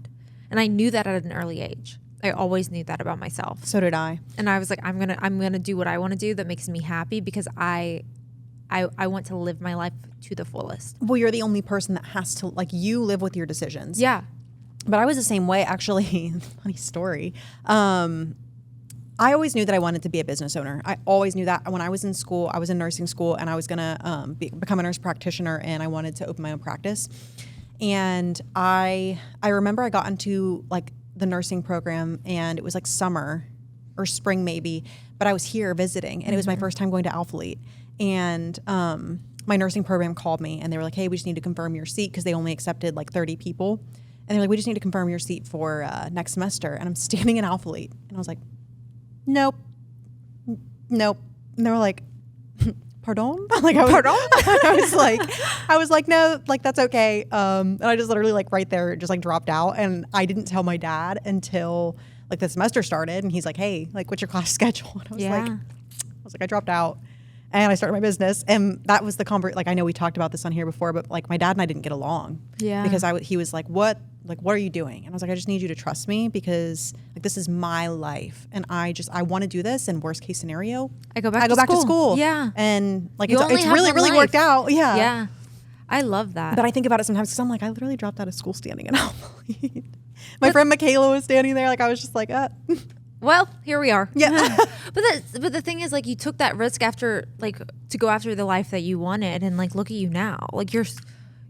And I knew that at an early age. I always knew that about myself. So did I. And I was like, I'm gonna do what I want to do that makes me happy, because I want to live my life to the fullest. Well, you're the only person that has to, like, you live with your decisions. Yeah. But I was the same way, actually. Funny story. I always knew that I wanted to be a business owner. I always knew that. When I was in school, I was in nursing school, and I was gonna become a nurse practitioner, and I wanted to open my own practice. And I remember I got into like the nursing program, and it was like summer or spring maybe, but I was here visiting, and it was my first time going to Alphalete. And my nursing program called me, and they were like, hey, we just need to confirm your seat, because they only accepted like 30 people. And they're like, we just need to confirm your seat for next semester. And I'm standing in Alphalete, and I was like, nope. And they were like, pardon? Like, Pardon? I was like, no, like, that's okay. And I just literally, like, right there, just like dropped out. And I didn't tell my dad until like the semester started. And he's like, hey, like, what's your class schedule? And I was like, I dropped out, and I started my business. And that was the like, I know we talked about this on here before, but like my dad and I didn't get along. Yeah. Because he was like, what are you doing? And I was like, I just need you to trust me, because like, this is my life, and I want to do this. And worst case scenario, I go back to school. Yeah. And like, You only it's have really, one really life. worked out. Yeah. Yeah. I love that. But I think about it sometimes, because I'm like, I literally dropped out of school standing in Alphalete. My friend Michaela was standing there. Like, I was just like, Well, here we are. Yeah. But the thing is, like, you took that risk after, like, to go after the life that you wanted, and like, look at you now. Like,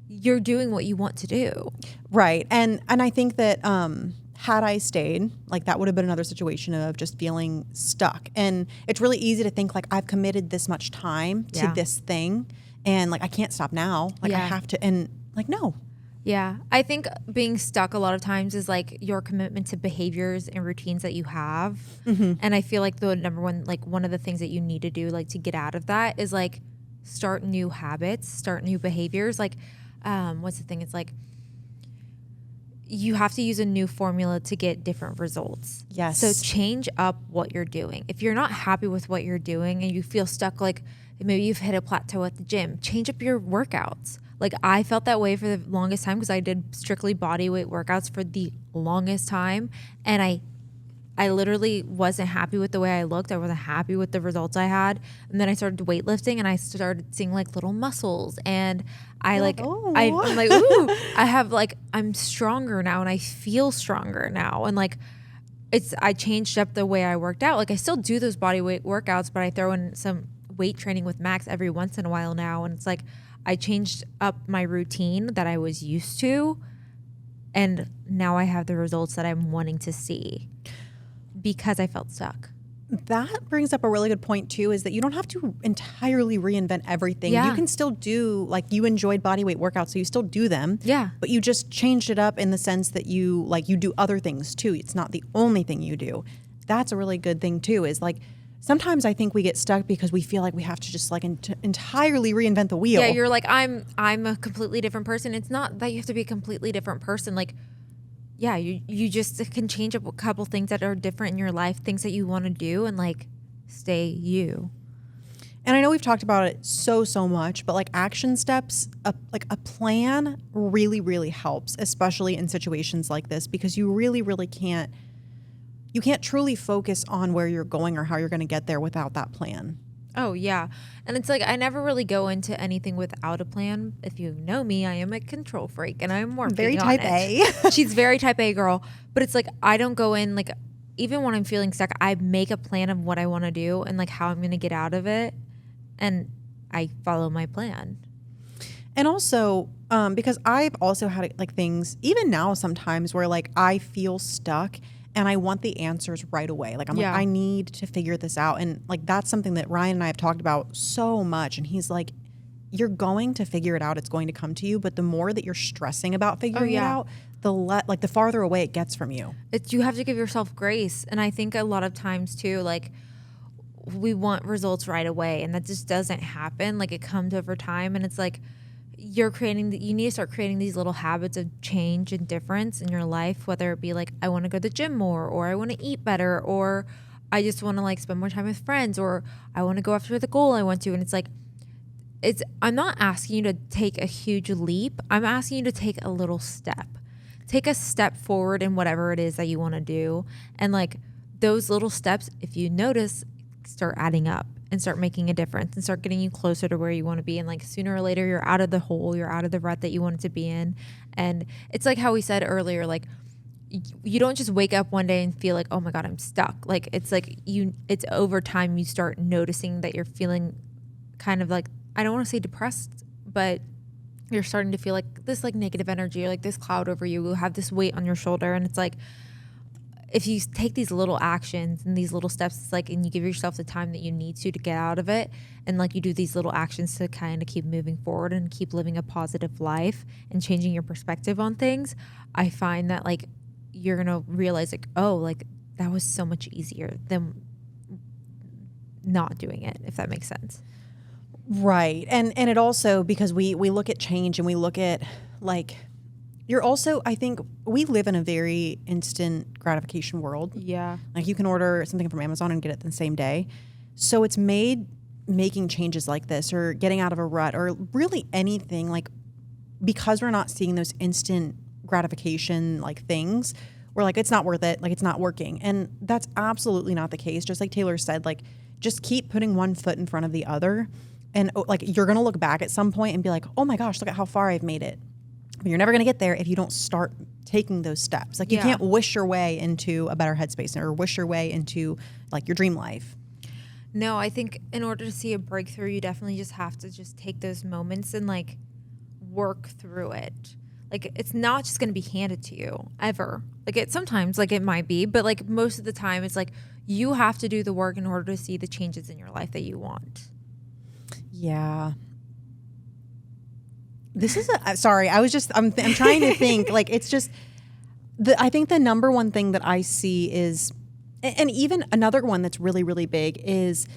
you're doing what you want to do. Right. And I think that had I stayed, like, that would have been another situation of just feeling stuck. And it's really easy to think like, I've committed this much time to this thing, and like, I can't stop now. Like, I have to. And like, no. Yeah. I think being stuck a lot of times is like your commitment to behaviors and routines that you have. Mm-hmm. And I feel like the number one, like, one of the things that you need to do, like, to get out of that is like start new habits, start new behaviors. Like, what's the thing? It's like, you have to use a new formula to get different results. Yes. So change up what you're doing. If you're not happy with what you're doing and you feel stuck, like maybe you've hit a plateau at the gym, change up your workouts. Like, I felt that way for the longest time, because I did strictly body weight workouts for the longest time. And I literally wasn't happy with the way I looked. I wasn't happy with the results I had. And then I started weightlifting, and I started seeing like little muscles, and I'm like, ooh, I'm stronger now, and I feel stronger now. And like, I changed up the way I worked out. Like, I still do those body weight workouts, but I throw in some weight training with Max every once in a while now. And it's like, I changed up my routine that I was used to, and now I have the results that I'm wanting to see, because I felt stuck. That brings up a really good point too, is that you don't have to entirely reinvent everything. Yeah. You can still do, like, you enjoyed body weight workouts, so you still do them. Yeah. But you just changed it up in the sense that you do other things too. It's not the only thing you do. That's a really good thing too, is like, sometimes I think we get stuck because we feel like we have to just like entirely reinvent the wheel. Yeah, you're like, I'm a completely different person. It's not that you have to be a completely different person. Like, yeah, you just can change up a couple things that are different in your life, things that you want to do, and like, stay you. And I know we've talked about it so much, but like, action steps, like a plan really, really helps, especially in situations like this, because you really can't truly focus on where you're going or how you're going to get there without that plan. Oh, yeah. And it's like, I never really go into anything without a plan. If you know me, I am a control freak, and I'm working Very on type it. A. She's very type A girl. But it's like, I don't go in, like, even when I'm feeling stuck, I make a plan of what I want to do and like how I'm going to get out of it. And I follow my plan. And also, because I've also had like things, even now sometimes, where like I feel stuck and I want the answers right away. Like, I'm like, I need to figure this out. And like, that's something that Ryan and I have talked about so much. And he's like, you're going to figure it out. It's going to come to you. But the more that you're stressing about figuring it out, the farther away it gets from you. You have to give yourself grace. And I think a lot of times too, like, we want results right away, and that just doesn't happen. Like, it comes over time, and it's like, you need to start creating these little habits of change and difference in your life, whether it be like, I want to go to the gym more, or I want to eat better, or I just want to like spend more time with friends, or I want to go after the goal I want to. And it's like, I'm not asking you to take a huge leap. I'm asking you to take a little step. Take a step forward in whatever it is that you want to do. And like those little steps, if you notice, start adding up and start making a difference and start getting you closer to where you want to be. And like sooner or later, you're out of the hole, you're out of the rut that you wanted to be in. And it's like how we said earlier, like you don't just wake up one day and feel like, oh my God, I'm stuck. Like it's over time you start noticing that you're feeling kind of like, I don't want to say depressed, but you're starting to feel like this like negative energy or like this cloud over you. You'll have this weight on your shoulder. And it's like, if you take these little actions and these little steps, it's like, and you give yourself the time that you need to get out of it. And like you do these little actions to kind of keep moving forward and keep living a positive life and changing your perspective on things. I find that like, you're going to realize like, oh, like that was so much easier than not doing it, if that makes sense. Right. And it also, because we look at change and we look at like, you're also, I think we live in a very instant gratification world. Yeah. Like you can order something from Amazon and get it the same day. So it's made making changes like this or getting out of a rut or really anything like, because we're not seeing those instant gratification like things, we're like, it's not worth it. Like it's not working. And that's absolutely not the case. Just like Taylor said, like just keep putting one foot in front of the other. And like you're going to look back at some point and be like, oh my gosh, look at how far I've made it. But you're never going to get there if you don't start taking those steps. Like you can't wish your way into a better headspace or wish your way into like your dream life. No, I think in order to see a breakthrough, you definitely just have to just take those moments and like work through it. Like it's not just going to be handed to you ever. Like it sometimes like it might be, but like most of the time it's like you have to do the work in order to see the changes in your life that you want. Yeah. This is sorry. I'm trying to think like, it's just I think the number one thing that I see is, and even another one that's really, really big is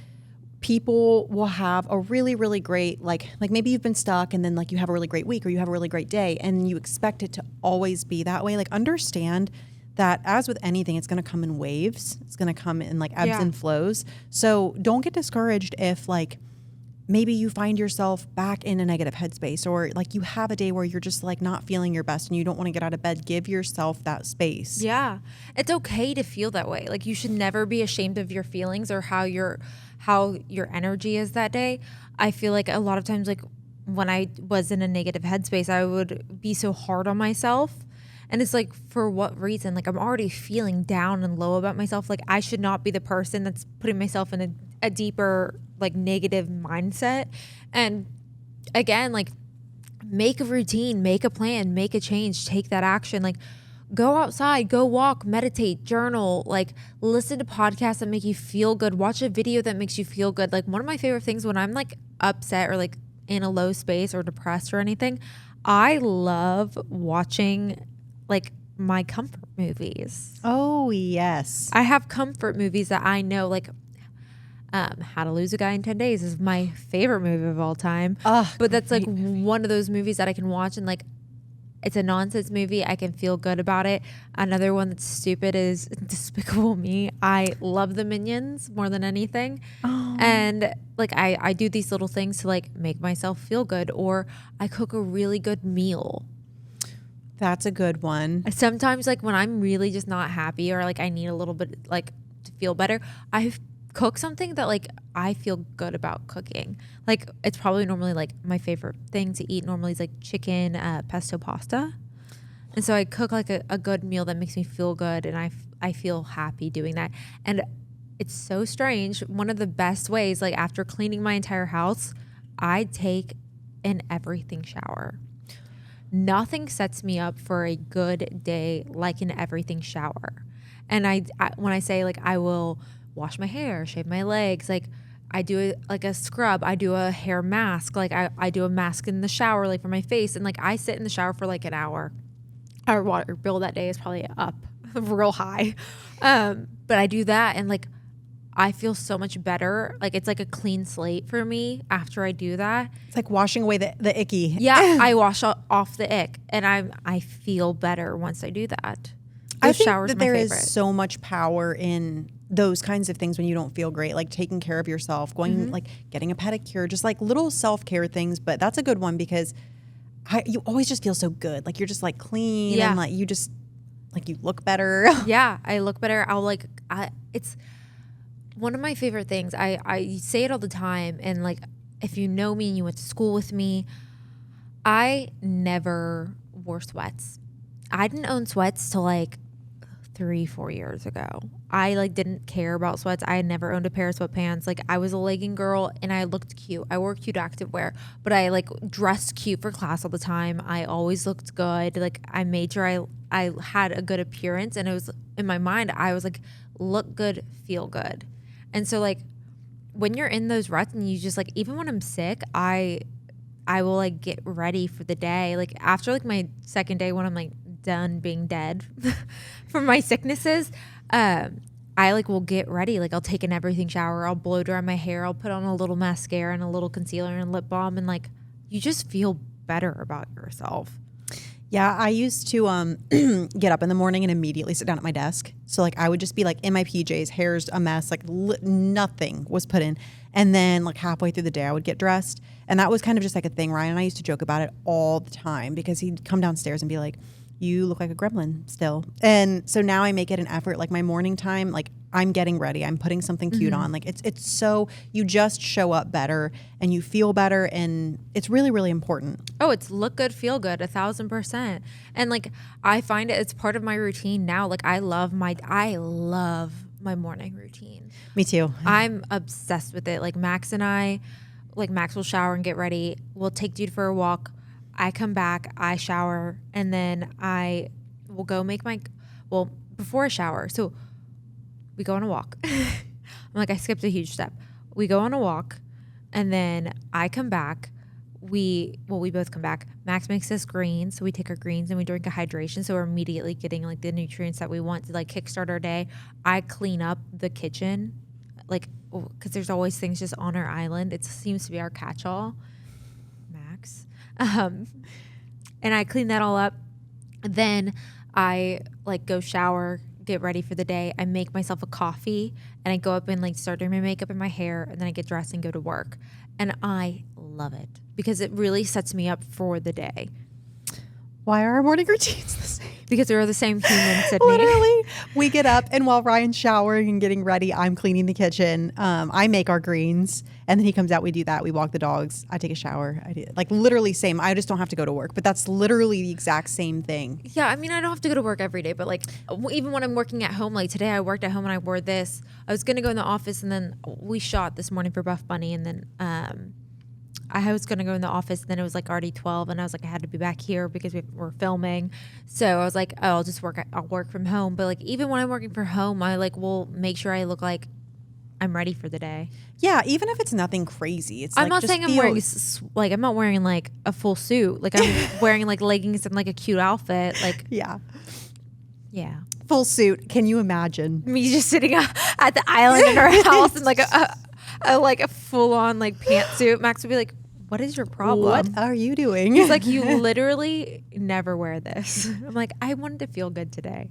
people will have a really, really great, like maybe you've been stuck and then like you have a really great week or you have a really great day and you expect it to always be that way. Like understand that as with anything, it's going to come in waves. It's going to come in like ebbs and flows. So don't get discouraged if like, maybe you find yourself back in a negative headspace or like you have a day where you're just like not feeling your best and you don't want to get out of bed. Give yourself that space. Yeah. It's okay to feel that way. Like you should never be ashamed of your feelings or how your energy is that day. I feel like a lot of times like when I was in a negative headspace, I would be so hard on myself. And it's like, for what reason? Like I'm already feeling down and low about myself. Like I should not be the person that's putting myself in a deeper like negative mindset. And again, like make a routine, make a plan, make a change, take that action. Like go outside, go walk, meditate, journal, like listen to podcasts that make you feel good, watch a video that makes you feel good. Like one of my favorite things when I'm like upset or like in a low space or depressed or anything, I love watching like my comfort movies. Oh, yes. I have comfort movies that I know, like How to Lose a Guy in 10 Days is my favorite movie of all time. But that's like one of those movies that I can watch and like it's a nonsense movie. I can feel good about it. Another one that's stupid is Despicable Me. I love the Minions more than anything. Oh. And like I do these little things to like make myself feel good, or I cook a really good meal. That's a good one. Sometimes like when I'm really just not happy or like I need a little bit like to feel better, I cook something that like I feel good about cooking. Like it's probably normally like my favorite thing to eat normally is like chicken pesto pasta. And so I cook like a good meal that makes me feel good and I feel happy doing that. And it's so strange. One of the best ways, like after cleaning my entire house, I take an everything shower. Nothing sets me up for a good day like an everything shower. And I when I say like I will wash my hair, shave my legs, like I do like a scrub, I do a hair mask, like I do a mask in the shower like for my face, and like I sit in the shower for like an hour. Our water bill that day is probably up real high. But I do that and like I feel so much better. Like it's like a clean slate for me after I do that. It's like washing away the icky. Yeah, I wash off the ick and I feel better once I do that. I think that there is so much power in those kinds of things when you don't feel great, like taking care of yourself, going like getting a pedicure, just like little self-care things. But that's a good one because you always just feel so good. Like you're just like clean and like you just like you look better. Yeah, I look better. It's one of my favorite things. I say it all the time. And like, if you know me and you went to school with me, I never wore sweats. I didn't own sweats till like 3-4 years ago. I like didn't care about sweats. I had never owned a pair of sweatpants. Like I was a legging girl and I looked cute. I wore cute activewear, but I like dressed cute for class all the time. I always looked good. Like I made sure I had a good appearance, and it was in my mind, I was like, look good, feel good. And so like when you're in those ruts and you just like, even when I'm sick, I will like get ready for the day. Like after like my second day when I'm like done being dead from my sicknesses, I like will get ready. Like I'll take an everything shower. I'll blow dry my hair. I'll put on a little mascara and a little concealer and lip balm, and like you just feel better about yourself. Yeah, I used to get up in the morning and immediately sit down at my desk. So like I would just be like in my PJs, hair's a mess, like nothing was put in. And then like halfway through the day I would get dressed. And that was kind of just like a thing. Ryan and I used to joke about it all the time because he'd come downstairs and be like, you look like a gremlin still. And so now I make it an effort, like my morning time, like I'm getting ready. I'm putting something cute on. Like it's so, you just show up better and you feel better, and it's really, really important. Oh, it's look good, feel good, 1,000%. And like, I find it's part of my routine now. Like I love my morning routine. Me too. I'm obsessed with it. Like Max and I, like Max will shower and get ready. We'll take dude for a walk. I come back, I shower, and then I will go make before I shower. So we go on a walk. I'm like, I skipped a huge step. We go on a walk, and then I come back. We both come back. Max makes us greens, so we take our greens and we drink a hydration, so we're immediately getting like the nutrients that we want to like kickstart our day. I clean up the kitchen, like, because there's always things just on our island. It seems to be our catch-all, Max. And I clean that all up. Then I like go shower, get ready for the day. I make myself a coffee, and I go up and like start doing my makeup and my hair, and then I get dressed and go to work. And I love it because it really sets me up for the day. Why are our morning routines the same? Because we're the same human, Sydney. Literally, we get up, and while Ryan's showering and getting ready, I'm cleaning the kitchen. I make our greens, and then he comes out. We do that. We walk the dogs. I take a shower. I do like literally same. I just don't have to go to work, but that's literally the exact same thing. Yeah, I mean, I don't have to go to work every day, but like even when I'm working at home, like today I worked at home and I wore this. I was gonna go in the office, and then we shot this morning for Buff Bunny, and then I was going to go in the office, and then it was like already 12, and I was like, I had to be back here because we're filming. So I was like, oh, I'll work from home. But like, even when I'm working from home, I like will make sure I look like I'm ready for the day. Yeah, even if it's nothing crazy. It's I'm like, not just saying I'm wearing like, I'm not wearing like a full suit. Like I'm wearing like leggings and like a cute outfit. Like, yeah. Full suit. Can you imagine? Me just sitting at the island in our house in like a full on like pantsuit. Max would be like, what is your problem? What are you doing? He's like, you literally never wear this. I'm like, I wanted to feel good today.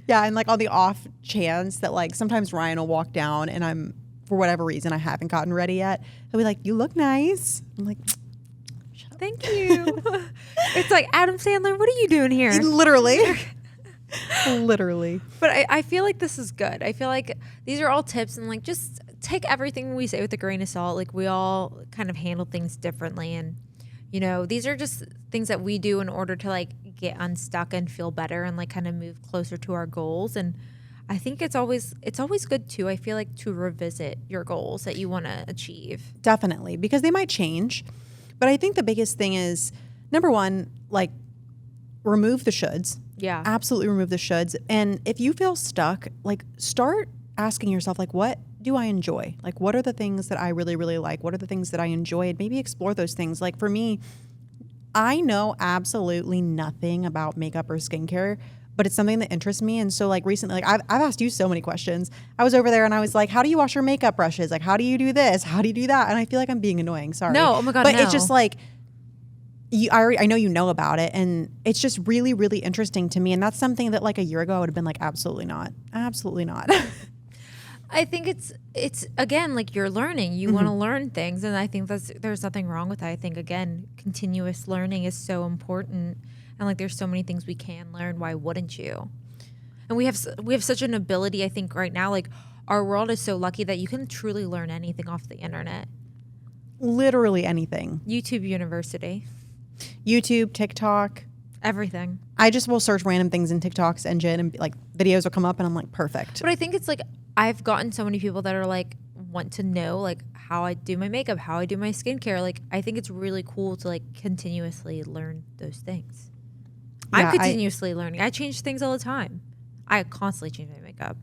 Yeah, and like on the off chance that like sometimes Ryan will walk down and I'm, for whatever reason, I haven't gotten ready yet. He'll be like, you look nice. I'm like, shut up. Thank you. It's like, Adam Sandler, what are you doing here? Literally. Literally. But I feel like this is good. I feel like these are all tips, and like just take everything we say with a grain of salt. Like we all kind of handle things differently, and you know, these are just things that we do in order to like get unstuck and feel better and like kind of move closer to our goals. And I think it's always good too, I feel like, to revisit your goals that you want to achieve. Definitely, because they might change. But I think the biggest thing is, number one, like remove the shoulds. Yeah. Absolutely remove the shoulds. And if you feel stuck, like start asking yourself, like, what do I enjoy? Like, what are the things that I really, really like? What are the things that I enjoy? And maybe explore those things. Like for me, I know absolutely nothing about makeup or skincare, but it's something that interests me. And so like recently, like I've asked you so many questions. I was over there and I was like, how do you wash your makeup brushes? Like, how do you do this? How do you do that? And I feel like I'm being annoying. Sorry. No, oh my God, but no. it's just like, I know you know about it, and it's just really, really interesting to me. And that's something that like a year ago I would have been like, absolutely not. Absolutely not. I think it's again, like, you're learning. You want to learn things, and I think there's nothing wrong with that. I think, again, continuous learning is so important, and like there's so many things we can learn. Why wouldn't you? And we have such an ability. I think right now, like, our world is so lucky that you can truly learn anything off the internet. Literally anything. YouTube University, YouTube, TikTok, everything. I just will search random things in TikTok's engine and like videos will come up and I'm like, perfect. But I think it's like I've gotten so many people that are like want to know like how I do my makeup, how I do my skincare. Like, I think it's really cool to like continuously learn those things. Yeah, I'm continuously learning. I change things all the time. I constantly change my makeup.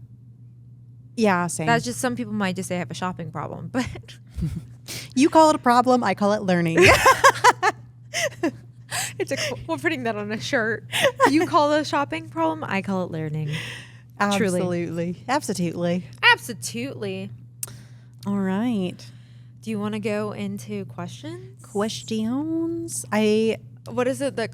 Yeah, same. That's just, some people might just say I have a shopping problem, but You call it a problem, I call it learning. we're putting that on a shirt. You call it a shopping problem, I call it learning. Absolutely. Absolutely. Absolutely. All right. Do you want to go into questions? Questions. What is it that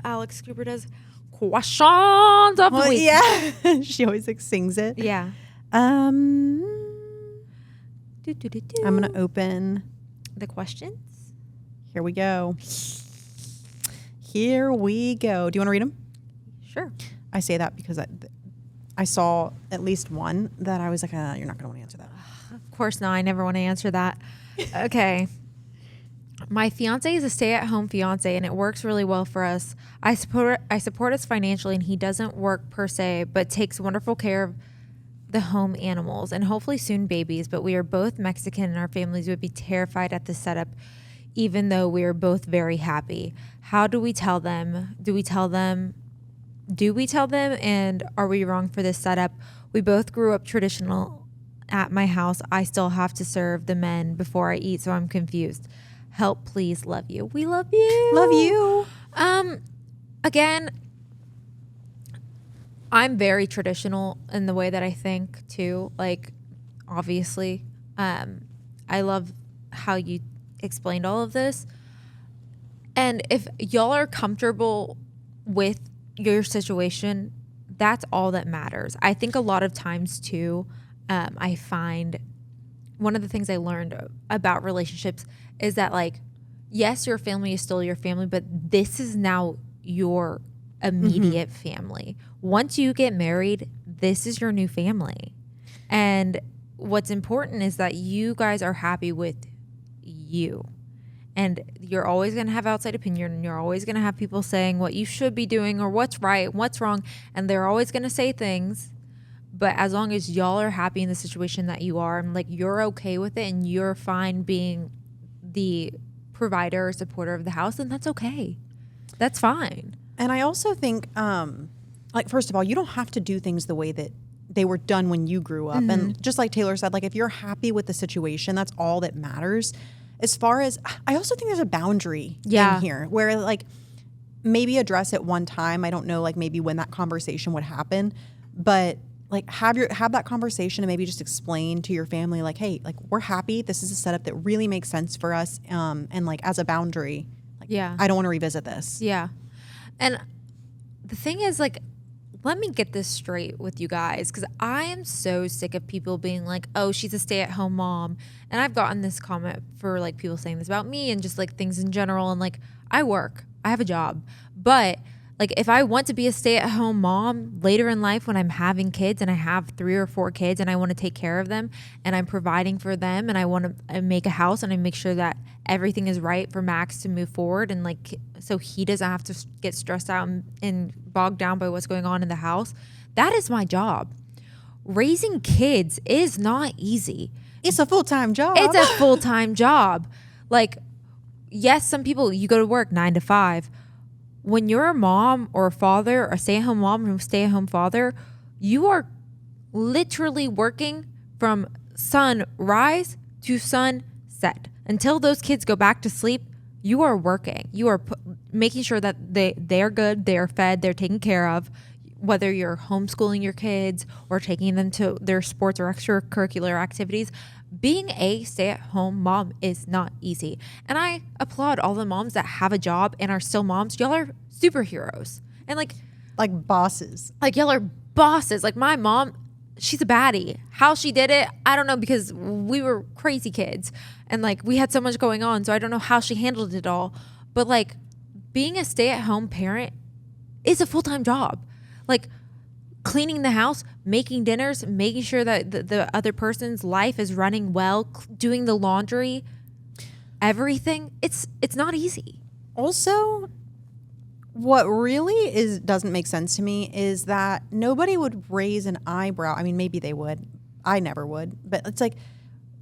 Alex Cooper does? Questions of the week. Yeah. She always like sings it. Yeah. I'm Do. gonna open. The questions? Here we go. Here we go. Do you want to read them? Sure. I say that because I saw at least one that I was like, you're not going to want to answer that. Of course not. I never want to answer that. Okay. My fiance is a stay-at-home fiance, and it works really well for us. I support us financially, and he doesn't work per se, but takes wonderful care of the home animals and hopefully soon babies. But we are both Mexican, and our families would be terrified at the setup, even though we are both very happy. How do we tell them? Do we tell them? And are we wrong for this setup? We both grew up traditional at my house. I still have to serve the men before I eat, so I'm confused. Help, please. Love you. We love you. Love you. Again, I'm very traditional in the way that I think too. Like, obviously, I love how you explained all of this. And if y'all are comfortable with your situation, that's all that matters. I think a lot of times too, I find one of the things I learned about relationships is that, like, yes, your family is still your family, but this is now your immediate family. Once you get married, this is your new family. And what's important is that you guys are happy with you. And you're always going to have outside opinion, and you're always going to have people saying what you should be doing or what's right, what's wrong, and they're always going to say things. But as long as y'all are happy in the situation that you are, and like you're okay with it and you're fine being the provider or supporter of the house, then that's okay. That's fine. And I also think, like, first of all, you don't have to do things the way that they were done when you grew up. And just like Taylor said, like, if you're happy with the situation, that's all that matters. As far as, I also think there's a boundary in here where, like, maybe address it one time. I don't know, like, maybe when that conversation would happen, but like have that conversation and maybe just explain to your family, like, hey, like, we're happy. This is a setup that really makes sense for us. And like, as a boundary, like, I don't want to revisit this. Yeah. And the thing is, like, let me get this straight with you guys, because I am so sick of people being like, oh, she's a stay-at-home mom. And I've gotten this comment for, like, people saying this about me and just, like, things in general. And, like, I work. I have a job. But, like, if I want to be a stay-at-home mom later in life when I'm having kids and I have 3 or 4 kids and I want to take care of them and I'm providing for them and I want to make a house and I make sure that everything is right for Max to move forward, and, like, so he doesn't have to get stressed out and bogged down by what's going on in the house, that is my job. Raising kids is not easy. It's a full-time job. It's a full-time job. Like, yes, some people, you go to work 9 to 5. When you're a mom or a father, or a stay-at-home mom or a stay-at-home father, you are literally working from sunrise to sunset. Until those kids go back to sleep, you are working. You are making sure that they're good, they're fed, they're taken care of, whether you're homeschooling your kids or taking them to their sports or extracurricular activities. Being a stay-at-home mom is not easy. And I applaud all the moms that have a job and are still moms. Y'all are superheroes. And, like bosses. Like, y'all are bosses. Like, my mom she's a baddie. How she did it, I don't know, because we were crazy kids and like we had so much going on. So I don't know how she handled it all. But like being a stay-at-home parent is a full-time job. Like cleaning the house, making dinners, making sure that the other person's life is running well, doing the laundry, everything. It's not easy. Also, what really doesn't make sense to me is that nobody would raise an eyebrow. I mean, maybe they would. I never would. But it's like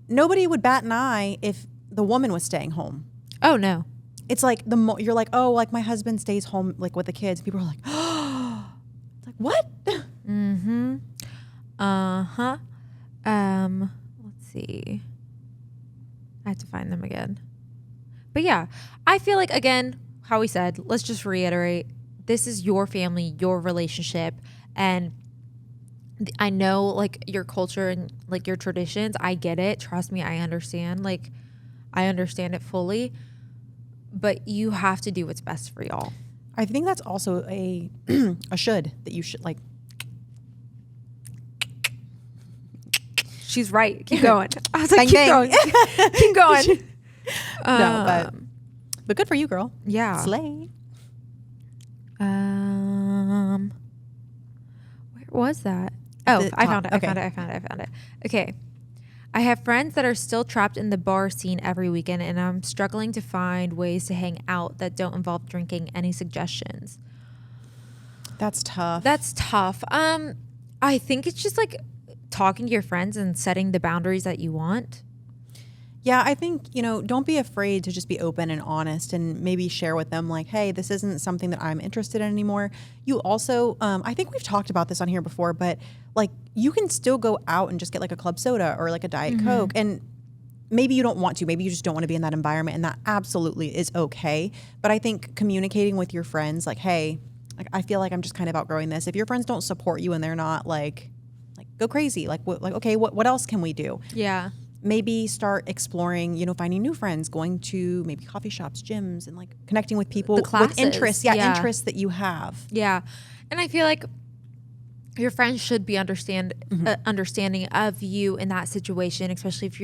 nobody would bat an eye if the woman was staying home. Oh, no. It's like you're like, oh, like my husband stays home like with the kids. People are like, oh, it's like what? Mm-hmm. Uh-huh. Let's see. I have to find them again. But yeah, I feel like, again, how we said, let's just reiterate, this is your family, your relationship. And I know like your culture and like your traditions. I get it. Trust me, I understand. Like I understand it fully. But you have to do what's best for y'all. I think that's also a should that you should like. She's right. Keep going. I was like, Bang, keep going. Keep going. No, but good for you, girl. Yeah. Slay. Where was that? Oh, I found it. Okay. I found it. Okay. I have friends that are still trapped in the bar scene every weekend, and I'm struggling to find ways to hang out that don't involve drinking. Any suggestions? That's tough. That's tough. I think it's just like talking to your friends and setting the boundaries that you want. Yeah, I think, don't be afraid to just be open and honest and maybe share with them like, hey, this isn't something that I'm interested in anymore. You also, I think we've talked about this on here before, but like you can still go out and just get like a club soda or like a Diet Coke. And maybe you don't want to, maybe you just don't want to be in that environment, and that absolutely is okay. But I think communicating with your friends like, hey, like, I feel like I'm just kind of outgrowing this. If your friends don't support you and they're not like go crazy, okay, what else can we do? Yeah. Maybe start exploring, finding new friends, going to maybe coffee shops, gyms, and like connecting with people with interests. Yeah, interests that you have. Yeah. And I feel like your friends should be understanding of you in that situation, especially if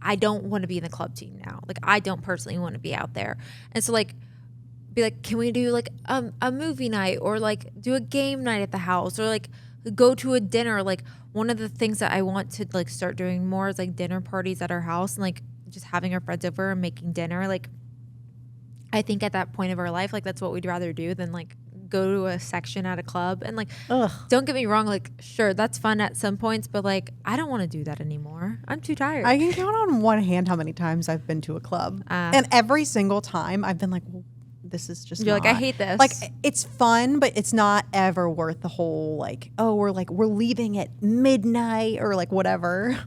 I don't want to be in the club scene now. Like I don't personally want to be out there. And so like, be like, can we do like a movie night or like do a game night at the house or like go to a dinner? Like one of the things that I want to like start doing more is like dinner parties at our house and like just having our friends over and making dinner. Like I think at that point of our life, like that's what we'd rather do than like go to a section at a club. And like, don't get me wrong, like sure, that's fun at some points, but like I don't want to do that anymore. I'm too tired. I can count on one hand how many times I've been to a club. And every single time I've been like, well, this is just You're like, I hate this. Like it's fun, but it's not ever worth the whole like, oh, we're leaving at midnight or like whatever.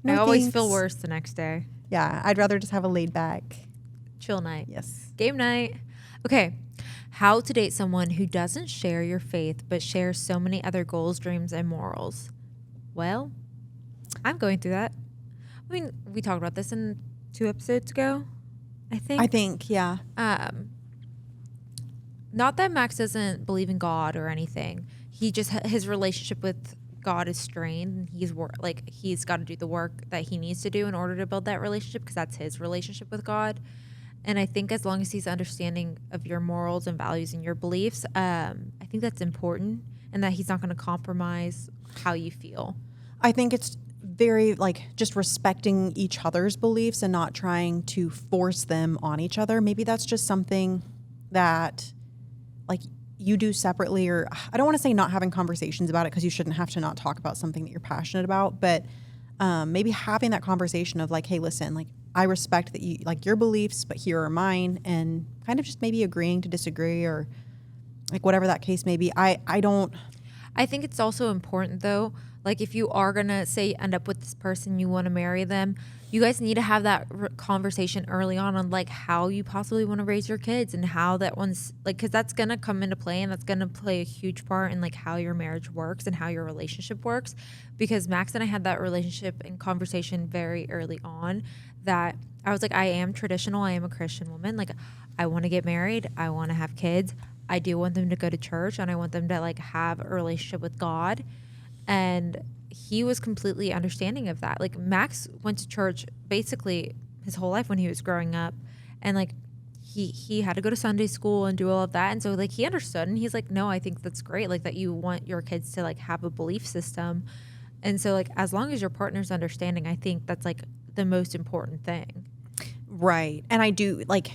No, I always feel worse the next day. Yeah, I'd rather just have a laid back chill night. Yes. Game night. Okay. How to date someone who doesn't share your faith but shares so many other goals, dreams, and morals. Well, I'm going through that. I mean, we talked about this in 2 episodes ago. I think, yeah. Not that Max doesn't believe in God or anything. He just his relationship with God is strained. He's got to do the work that he needs to do in order to build that relationship because that's his relationship with God. And I think as long as he's understanding of your morals and values and your beliefs, I think that's important, and that he's not going to compromise how you feel. I think it's very like just respecting each other's beliefs and not trying to force them on each other. Maybe that's just something that like you do separately, or I don't want to say not having conversations about it because you shouldn't have to not talk about something that you're passionate about, but maybe having that conversation of like, hey, listen, like I respect that you like your beliefs, but here are mine, and kind of just maybe agreeing to disagree or like whatever that case may be. I think it's also important though, like if you are going to say end up with this person, you want to marry them, you guys need to have that conversation early on like how you possibly want to raise your kids and how that one's like, because that's going to come into play, and that's going to play a huge part in like how your marriage works and how your relationship works. Because Max and I had that relationship and conversation very early on that I was like, I am traditional. I am a Christian woman. Like I want to get married. I want to have kids. I do want them to go to church, and I want them to like have a relationship with God. And he was completely understanding of that. Like Max went to church basically his whole life when he was growing up. And like he had to go to Sunday school and do all of that. And so like he understood, and he's like, no, I think that's great. Like that you want your kids to like have a belief system. And so like as long as your partner's understanding, I think that's like the most important thing. Right. And I do like,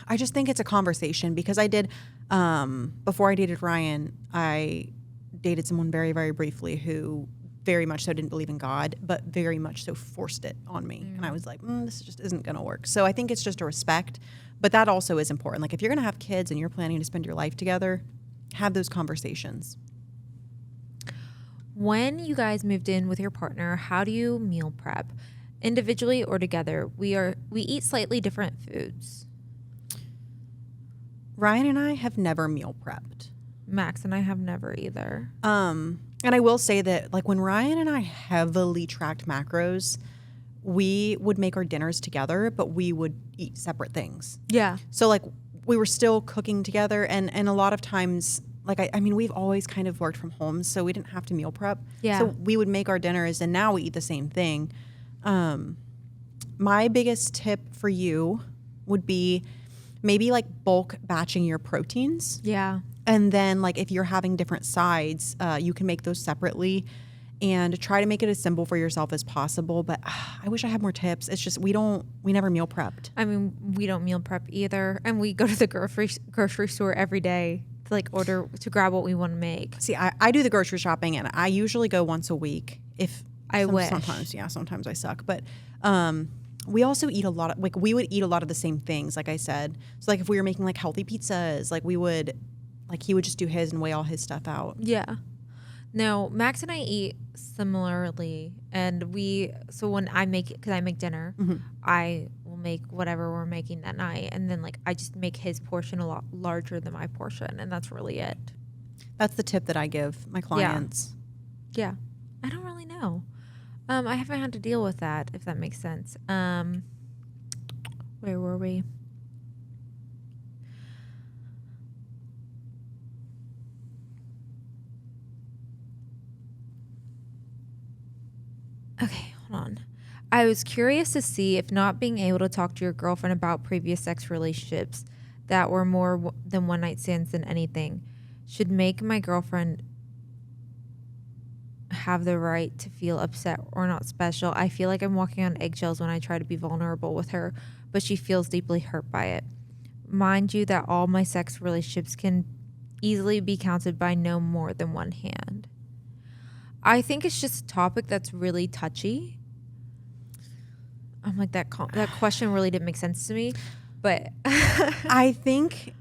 I just think it's a conversation because I did, before I dated Ryan, I dated someone very, very briefly who very much so didn't believe in God, but very much so forced it on me. And I was like, this just isn't going to work. So I think it's just a respect, but that also is important. Like if you're going to have kids and you're planning to spend your life together, have those conversations. When you guys moved in with your partner, how do you meal prep? Individually or together? We eat slightly different foods. Ryan and I have never meal prepped. Max and I have never either. And I will say that like when Ryan and I heavily tracked macros, we would make our dinners together, but we would eat separate things. Yeah. So like we were still cooking together, and a lot of times, like I mean, we've always kind of worked from home, so we didn't have to meal prep. Yeah. So we would make our dinners, and now we eat the same thing. My biggest tip for you would be maybe like bulk batching your proteins. Yeah. And then like if you're having different sides, you can make those separately and try to make it as simple for yourself as possible. But I wish I had more tips. It's just we never meal prepped. I mean, we don't meal prep either. And we go to the grocery store every day to like order, to grab what we want to make. See, I do the grocery shopping, and I usually go once a week. Wish. Sometimes I suck. But we also eat a lot of, like we would eat a lot of the same things, like I said. So like if we were making like healthy pizzas, like we would, like he would just do his and weigh all his stuff out. Yeah. No, Max and I eat similarly, and so when I make, because I make dinner, I will make whatever we're making that night, and then like I just make his portion a lot larger than my portion, and that's really it. That's the tip that I give my clients. Yeah. I don't really know. I haven't had to deal with that, if that makes sense. Where were we? Okay, hold on. I was curious to see if not being able to talk to your girlfriend about previous sex relationships that were more than one night stands than anything should make my girlfriend have the right to feel upset or not special. I feel like I'm walking on eggshells when I try to be vulnerable with her, but she feels deeply hurt by it. Mind you that all my sex relationships can easily be counted by no more than one hand. I think it's just a topic that's really touchy. I'm like, that question really didn't make sense to me, but I think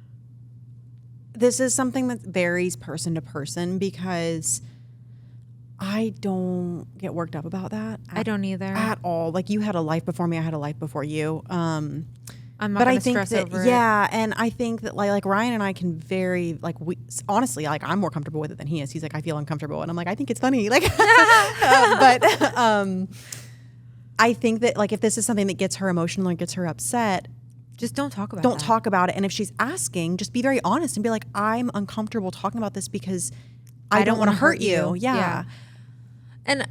this is something that varies person to person because I don't get worked up about that. I don't either. At all. Like you had a life before me, I had a life before you. I'm not going to stress over it. Yeah, and I think that like Ryan and I can very like we honestly like I'm more comfortable with it than he is. He's like I feel uncomfortable, and I'm like I think it's funny. Like, I think that like if this is something that gets her emotional or gets her upset, just don't talk about it. Don't talk about it. And if she's asking, just be very honest and be like, I'm uncomfortable talking about this because I don't want to hurt you. Yeah. And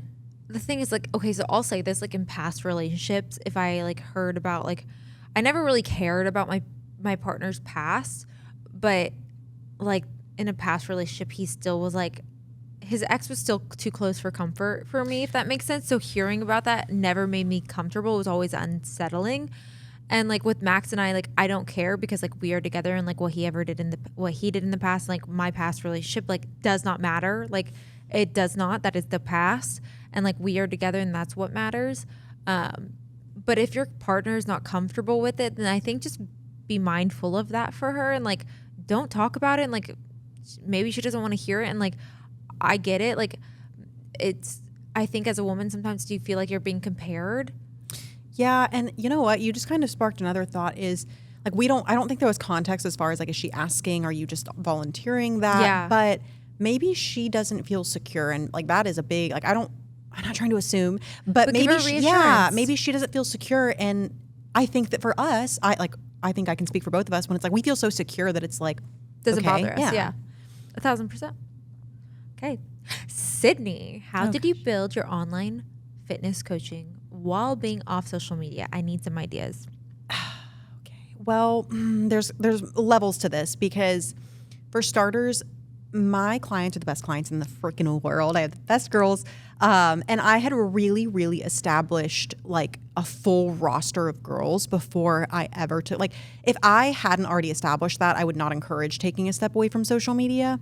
the thing is like, okay, so I'll say this, like in past relationships, if I like heard about like, I never really cared about my partner's past, but like in a past relationship, he still was like, his ex was still too close for comfort for me, if that makes sense. So hearing about that never made me comfortable. It was always unsettling. And like with Max and I, like I don't care because like we are together, and like what he did in the past, like my past relationship, like does not matter. Like it does not. That is the past, and like we are together, and that's what matters. But if your partner is not comfortable with it, then I think just be mindful of that for her, and like don't talk about it. And like maybe she doesn't want to hear it, and like I get it. Like it's. I think as a woman, sometimes do you feel like you're being compared? Yeah, and you know what? You just kind of sparked another thought is like I don't think there was context as far as like is she asking, are you just volunteering that? Yeah. But maybe she doesn't feel secure, and like that is a big like I'm not trying to assume, but maybe maybe she doesn't feel secure, and I think that for us, I think I can speak for both of us when it's like we feel so secure that it's like doesn't okay, bother us. Yeah. 1,000%. Okay. Sydney, how did you build your online fitness coaching while being off social media? I need some ideas. Well, there's levels to this because for starters, my clients are the best clients in the freaking world. I have the best girls. And I had really, really established like a full roster of girls before I ever took, like, if I hadn't already established that, I would not encourage taking a step away from social media.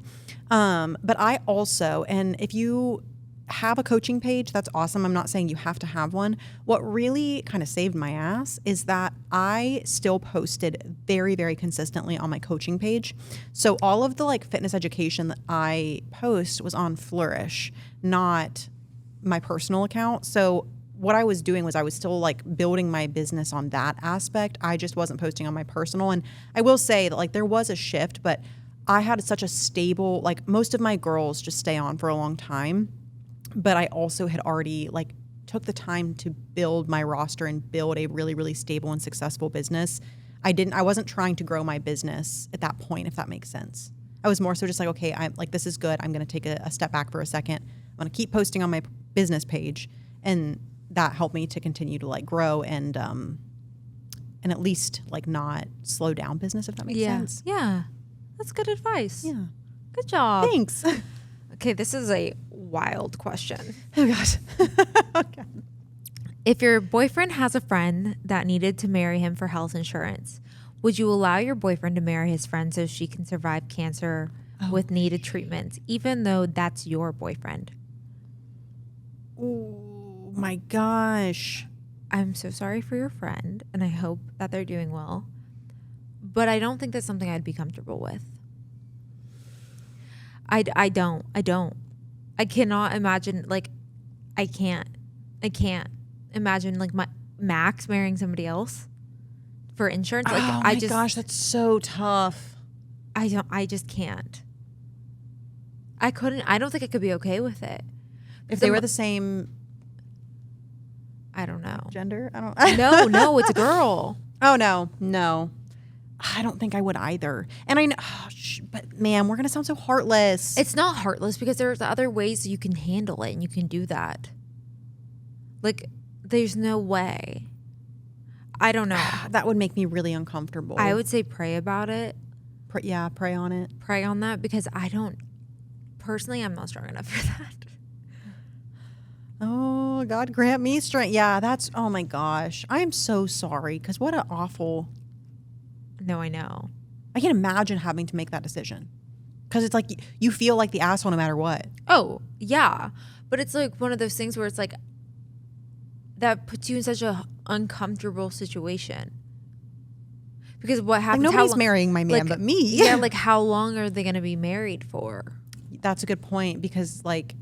But I also, and if you have a coaching page, that's awesome. I'm not saying you have to have one. What really kind of saved my ass is that I still posted very, very consistently on my coaching page. So all of the like fitness education that I post was on Flourish, not my personal account. So what I was doing was I was still like building my business on that aspect. I just wasn't posting on my personal. And I will say that like there was a shift, but I had such a stable, like most of my girls just stay on for a long time. But I also had already like took the time to build my roster and build a really, really stable and successful business. I wasn't trying to grow my business at that point, if that makes sense. I was more so just like, okay, I'm like, this is good. I'm going to take a step back for a second. I'm going to keep posting on my business page. And that helped me to continue to like grow and at least like not slow down business, if that makes sense. Yeah. That's good advice. Yeah. Good job. Thanks. Okay, this is a wild question. Oh gosh. Okay. If your boyfriend has a friend that needed to marry him for health insurance, would you allow your boyfriend to marry his friend so she can survive cancer with needed treatments, even though that's your boyfriend? Oh my gosh. I'm so sorry for your friend, and I hope that they're doing well. But I don't think that's something I'd be comfortable with. I don't. I cannot imagine, like, I can't imagine, like, my Max marrying somebody else for insurance. Like, oh my gosh, that's so tough. I just can't. I don't think I could be okay with it. If they were the same I don't know. gender, I don't. No, it's a girl. Oh no. I don't think I would either. And I know, but man, we're gonna sound so heartless. It's not heartless because there's other ways you can handle it and you can do that. Like, there's no way. I don't know. That would make me really uncomfortable. I would say pray about it. Pray on it. Pray on that because personally, I'm not strong enough for that. Oh, God grant me strength. Yeah, oh my gosh. I am so sorry because what an awful. No, I know. I can't imagine having to make that decision because it's like you feel like the asshole no matter what. Oh, yeah. But it's like one of those things where it's like that puts you in such a uncomfortable situation. Because what happens? Like nobody's marrying my man but me. Yeah, like how long are they going to be married for? That's a good point because like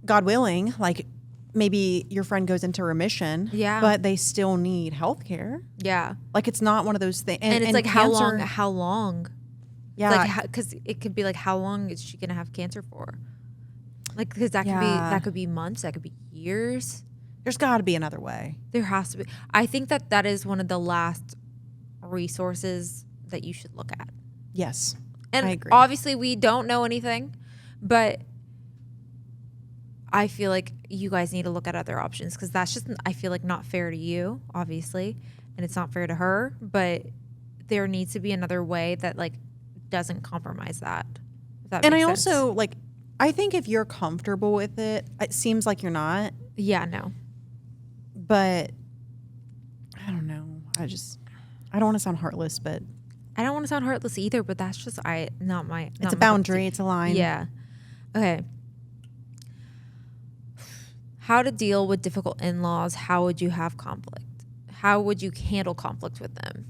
God willing, like maybe your friend goes into remission, but they still need health care. Yeah. Like it's not one of those things. And it's like cancer, how long? Yeah. Like, because it could be like, how long is she going to have cancer for? Like, because that could be months, that could be years. There's got to be another way. There has to be. I think that is one of the last resources that you should look at. Yes. And I agree. Obviously we don't know anything, but I feel like you guys need to look at other options because that's just, I feel like, not fair to you, obviously, and it's not fair to her, but there needs to be another way that like doesn't compromise that. If that and makes I sense. also like, I think if you're comfortable with it, it seems like you're not. Yeah, no. But I don't know. I don't want to sound heartless, but I don't want to sound heartless either, but that's just not my. It's a boundary. It's a line. Yeah. Okay. How to deal with difficult in-laws? How would you have conflict? How would you handle conflict with them?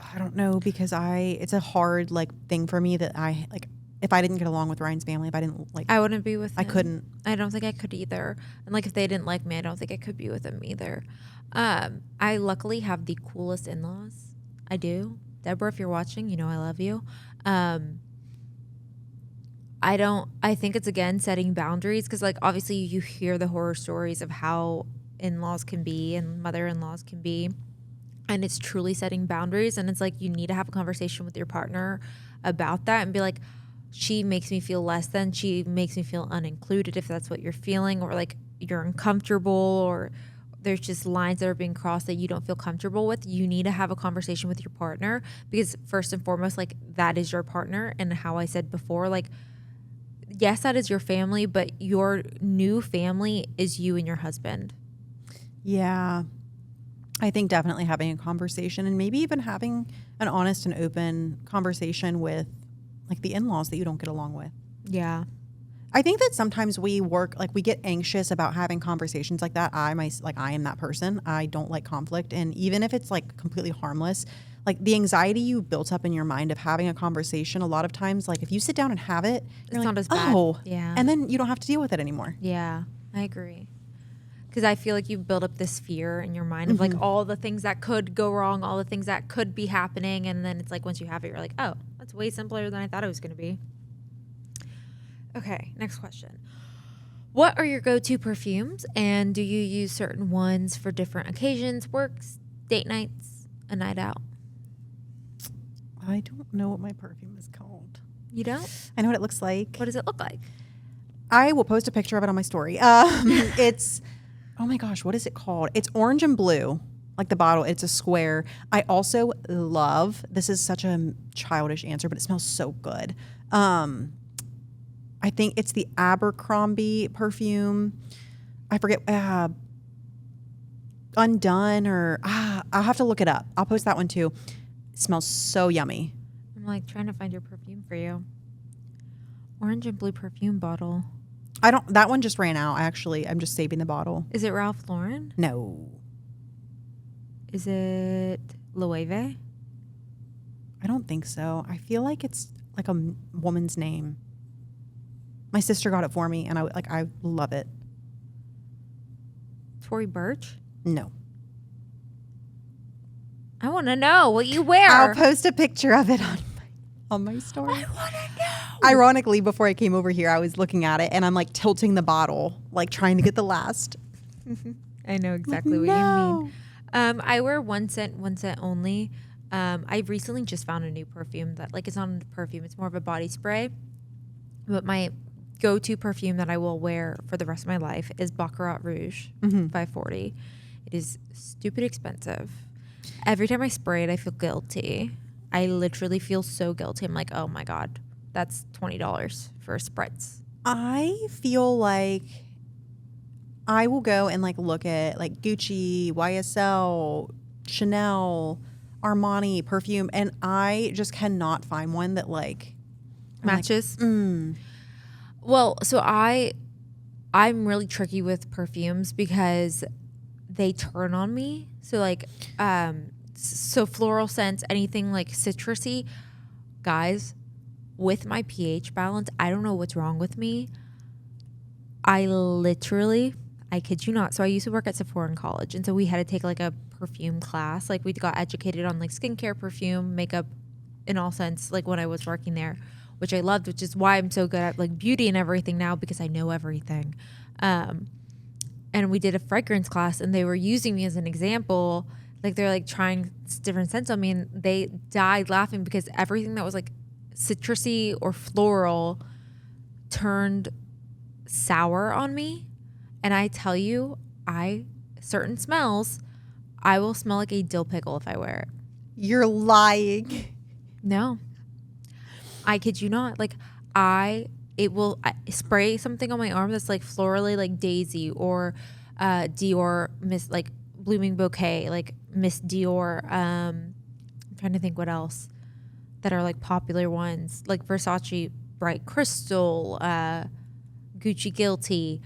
I don't know because it's a hard like thing for me that I like. If I didn't get along with Ryan's family, if I didn't like, I wouldn't be with him. I couldn't. I don't think I could either. And like if they didn't like me, I don't think I could be with them either. I luckily have the coolest in-laws. I do. Deborah, if you're watching, you know I love you. I think it's, again, setting boundaries because, like, obviously you hear the horror stories of how in-laws can be and mother-in-laws can be. and it's truly setting boundaries. And it's like, you need to have a conversation with your partner about that and be like, she makes me feel less than, she makes me feel unincluded, if that's what you're feeling, or like you're uncomfortable, or there's just lines that are being crossed that you don't feel comfortable with. You need to have a conversation with your partner, because first and foremost, like, that is your partner. And how I said before, like, yes, that is your family, but your new family is you and your husband. Yeah. I think definitely having a conversation, and maybe even having an honest and open conversation with like the in-laws that you don't get along with. Yeah. I think that sometimes we get anxious about having conversations like that. I am that person. I don't like conflict. And even if it's like completely harmless, like the anxiety you built up in your mind of having a conversation, a lot of times, like if you sit down and have it, you're It's like, not as bad. oh, Yeah. and then you don't have to deal with it anymore. Yeah, I agree. Because I feel like you build up this fear in your mind of like all the things that could go wrong, all the things that could be happening. And then it's like, once you have it, you're like, oh, that's way simpler than I thought it was going to be. Okay, next question. What are your go-to perfumes? And do you use certain ones for different occasions, works, date nights, a night out? I don't know what my perfume is called. You don't? I know what it looks like. What does it look like? I will post a picture of it on my story. It's, oh my gosh, what is it called? It's orange and blue, like the bottle. It's a square. I also love, this is such a childish answer, but it smells so good. I think it's the Abercrombie perfume. I forget, Undone, or I'll have to look it up. I'll post that one too. It smells so yummy. I'm like trying to find your perfume for you. Orange and blue perfume bottle. That one just ran out, actually. I'm just saving the bottle. Is it Ralph Lauren? No. Is it Loewe? I don't think so. I feel like it's like a woman's name. My sister got it for me, and I love it. Tory Burch? No. I want to know what you wear. I'll post a picture of it on my story. I want to know. Ironically, before I came over here, I was looking at it, and I'm like tilting the bottle, like trying to get the last. I know exactly what you mean. I wear one scent only. I recently just found a new perfume that, like, it's not a perfume, it's more of a body spray. But my go-to perfume that I will wear for the rest of my life is Baccarat Rouge 540. It is stupid expensive. Every time I spray it, I feel guilty. I literally feel so guilty. I'm like, oh my God, that's $20 for a spritz. I feel like I will go and like look at like Gucci, YSL, Chanel, Armani perfume, and I just cannot find one that like Matches. Well, so I'm really tricky with perfumes because they turn on me. So like, so floral scents, anything like citrusy, guys, with my pH balance, I don't know what's wrong with me. I kid you not. So I used to work at Sephora in college. And so we had to take like a perfume class. Like we got educated on like skincare, perfume, makeup in all sense, like when I was working there, which I loved, which is why I'm so good at like beauty and everything now, because I know everything. And we did a fragrance class and they were using me as an example. Like they're like trying different scents on me, and they died laughing because everything that was like citrusy or floral turned sour on me. And I tell you, certain smells, I will smell like a dill pickle if I wear it. You're lying. No. I kid you not. Like I spray something on my arm that's like florally, like Daisy or Dior Miss, like Blooming Bouquet, like Miss Dior. I'm trying to think what else that are like popular ones, like Versace Bright Crystal, Gucci Guilty.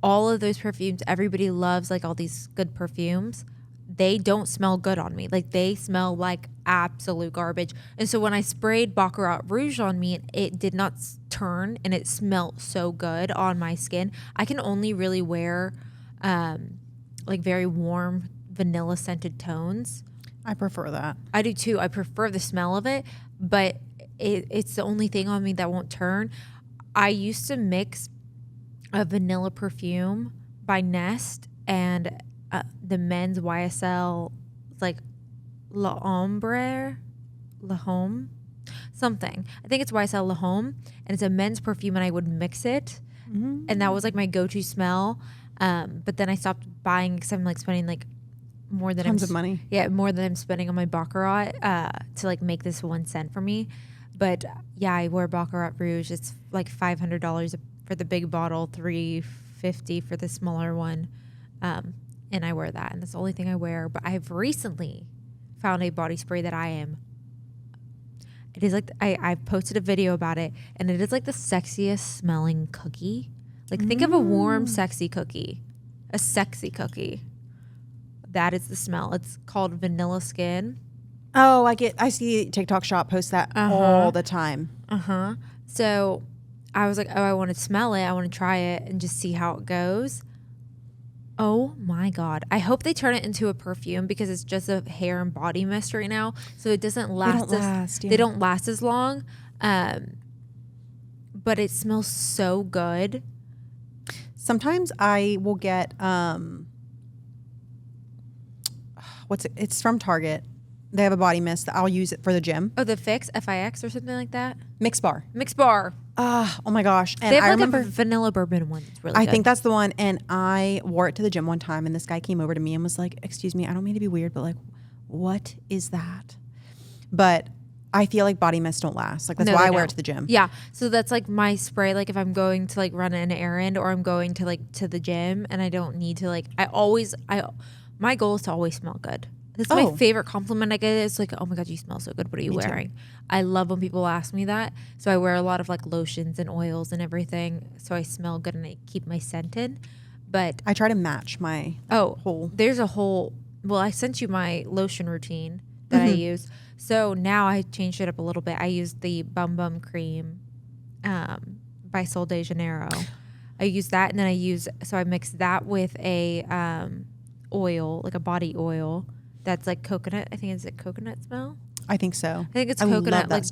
All of those perfumes, everybody loves like all these good perfumes. They don't smell good on me. Like they smell like absolute garbage. And so when I sprayed Baccarat Rouge on me, it did not turn, and it smelled so good on my skin. I can only really wear like very warm vanilla scented tones. I prefer that. I do too. I prefer the smell of it, but it's the only thing on me that won't turn. I used to mix a vanilla perfume by Nest and the men's YSL, like La Ombre, La Home, something. I think it's YSL La Home, and it's a men's perfume, and I would mix it, and that was like my go-to smell. But then I stopped buying because I'm like spending like more than Tons of money. Yeah, more than I'm spending on my Baccarat to like make this 1 cent for me. But yeah, I wear Baccarat Rouge. It's like $500 for the big bottle, $350 for the smaller one, and I wear that, and that's the only thing I wear. But I've recently found a body spray that it is like I've posted a video about it, and it is like the sexiest smelling cookie. Like think of a warm, sexy cookie, a sexy cookie. That is the smell. It's called Vanilla Skin. Oh, I see TikTok shop post that all the time. So I was like, oh, I want to smell it. I want to try it and just see how it goes. Oh my God. I hope they turn it into a perfume because it's just a hair and body mist right now. So it doesn't last. They don't last as long. But it smells so good. Sometimes I will get, it's from Target. They have a body mist that I'll use it for the gym. Oh, the Fix, F-I-X or something like that? Mix Bar. Mix Bar. Oh my gosh. And they have I like remember a vanilla bourbon one. It's really good. I think that's the one. And I wore it to the gym one time, and this guy came over to me and was like, excuse me, I don't mean to be weird, but like, what is that? But I feel like body mists don't last. Like that's why I wear it to the gym. Yeah. So that's like my spray. Like if I'm going to like run an errand or I'm going to like to the gym and I don't need to like, my goal is to always smell good. That's my favorite compliment I get. It's like, oh my God, you smell so good. What are you wearing? Too. I love when people ask me that. So I wear a lot of like lotions and oils and everything. So I smell good and I keep my scent in. But I try to match my there's a whole, well, I sent you my lotion routine that I use. So now I changed it up a little bit. I use the Bum Bum Cream by Sol de Janeiro. I use that, and then I mix that with a oil, like a body oil that's like coconut. I think it's a coconut smell. I think so. I think it's coconut, like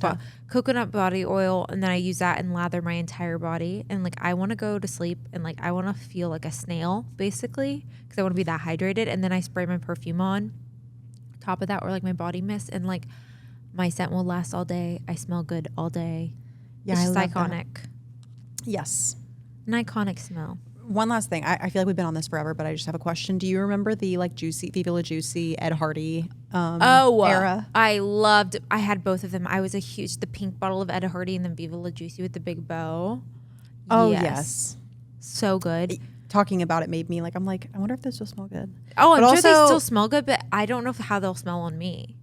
coconut body oil, and then I use that and lather my entire body. And like I want to go to sleep, and like I want to feel like a snail, basically, because I want to be that hydrated. And then I spray my perfume on top of that, or like my body mist, and like my scent will last all day. I smell good all day. Yeah, it's just iconic. That. Yes, an iconic smell. One last thing. I feel like we've been on this forever, but I just have a question. Do you remember the like Juicy, Viva La Juicy, Ed Hardy era? I had both of them. I was the pink bottle of Ed Hardy and then Viva La Juicy with the big bow. Oh, yes. So good. Talking about it made me like, I'm like, I wonder if this will smell good. Oh, I'm sure they still smell good, but I don't know how they'll smell on me.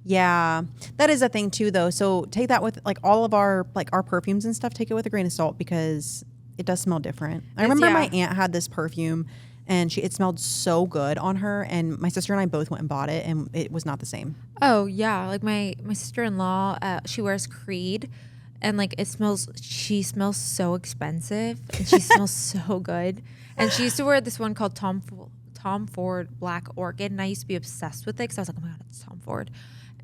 Yeah, that is a thing too, though. So take that with like all of our perfumes and stuff. Take it with a grain of salt because it does smell different. I remember my aunt had this perfume and it smelled so good on her, and my sister and I both went and bought it, and it was not the same. Oh yeah, like my sister-in-law, she wears Creed, and like she smells so expensive, and she smells so good. And she used to wear this one called Tom Ford Black Orchid, and I used to be obsessed with it because I was like, oh my God, it's Tom Ford.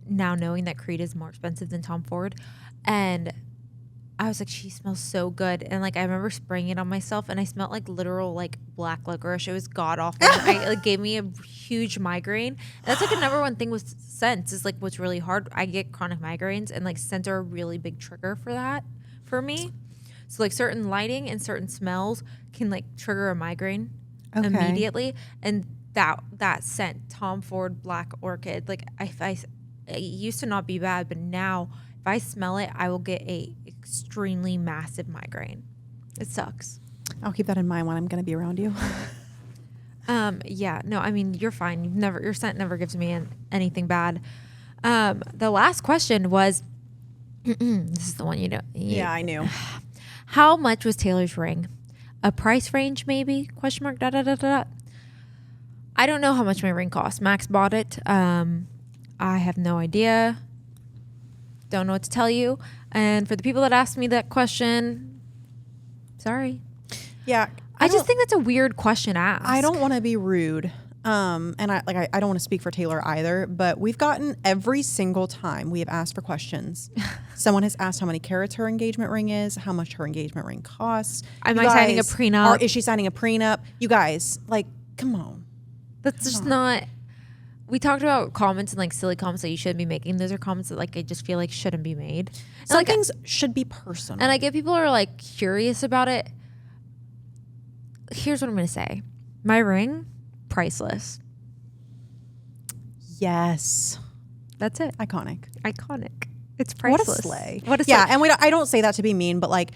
Now knowing that Creed is more expensive than Tom Ford, and I was like, she smells so good. And like I remember spraying it on myself, and I smelled like literal like black licorice. It was god awful. It gave me a huge migraine. And that's like a number one thing with scents is like what's really hard. I get chronic migraines, and like scents are a really big trigger for that for me. So like certain lighting and certain smells can like trigger a migraine immediately. And that scent, Tom Ford Black Orchid, like it used to not be bad, but now if I smell it, I will get a extremely massive migraine. It sucks. I'll keep that in mind when I'm going to be around you. Yeah, no, I mean, you're fine. Your scent never gives me anything bad. The last question was, this is the one you know. Yeah, I knew. How much was Taylor's ring? A price range, maybe? ? I don't know how much my ring cost. Max bought it. I have no idea. Don't know what to tell you. And for the people that asked me that question, sorry. Yeah. I just think that's a weird question to ask. I don't want to be rude. And I don't want to speak for Taylor either, but we've gotten every single time we have asked for questions. Someone has asked how many carats her engagement ring is, how much her engagement ring costs. Am I signing a prenup? Or is she signing a prenup? You guys, like, come on. That's just not. we talked about comments and like silly comments that you shouldn't be making. Those are comments that like I just feel like shouldn't be made. Some like, things should be personal. And I get people are like curious about it. Here's what I'm gonna say. My ring, priceless. Yes. That's it. Iconic. Iconic. It's priceless. What a slay. What a yeah, slay. and I don't say that to be mean, but like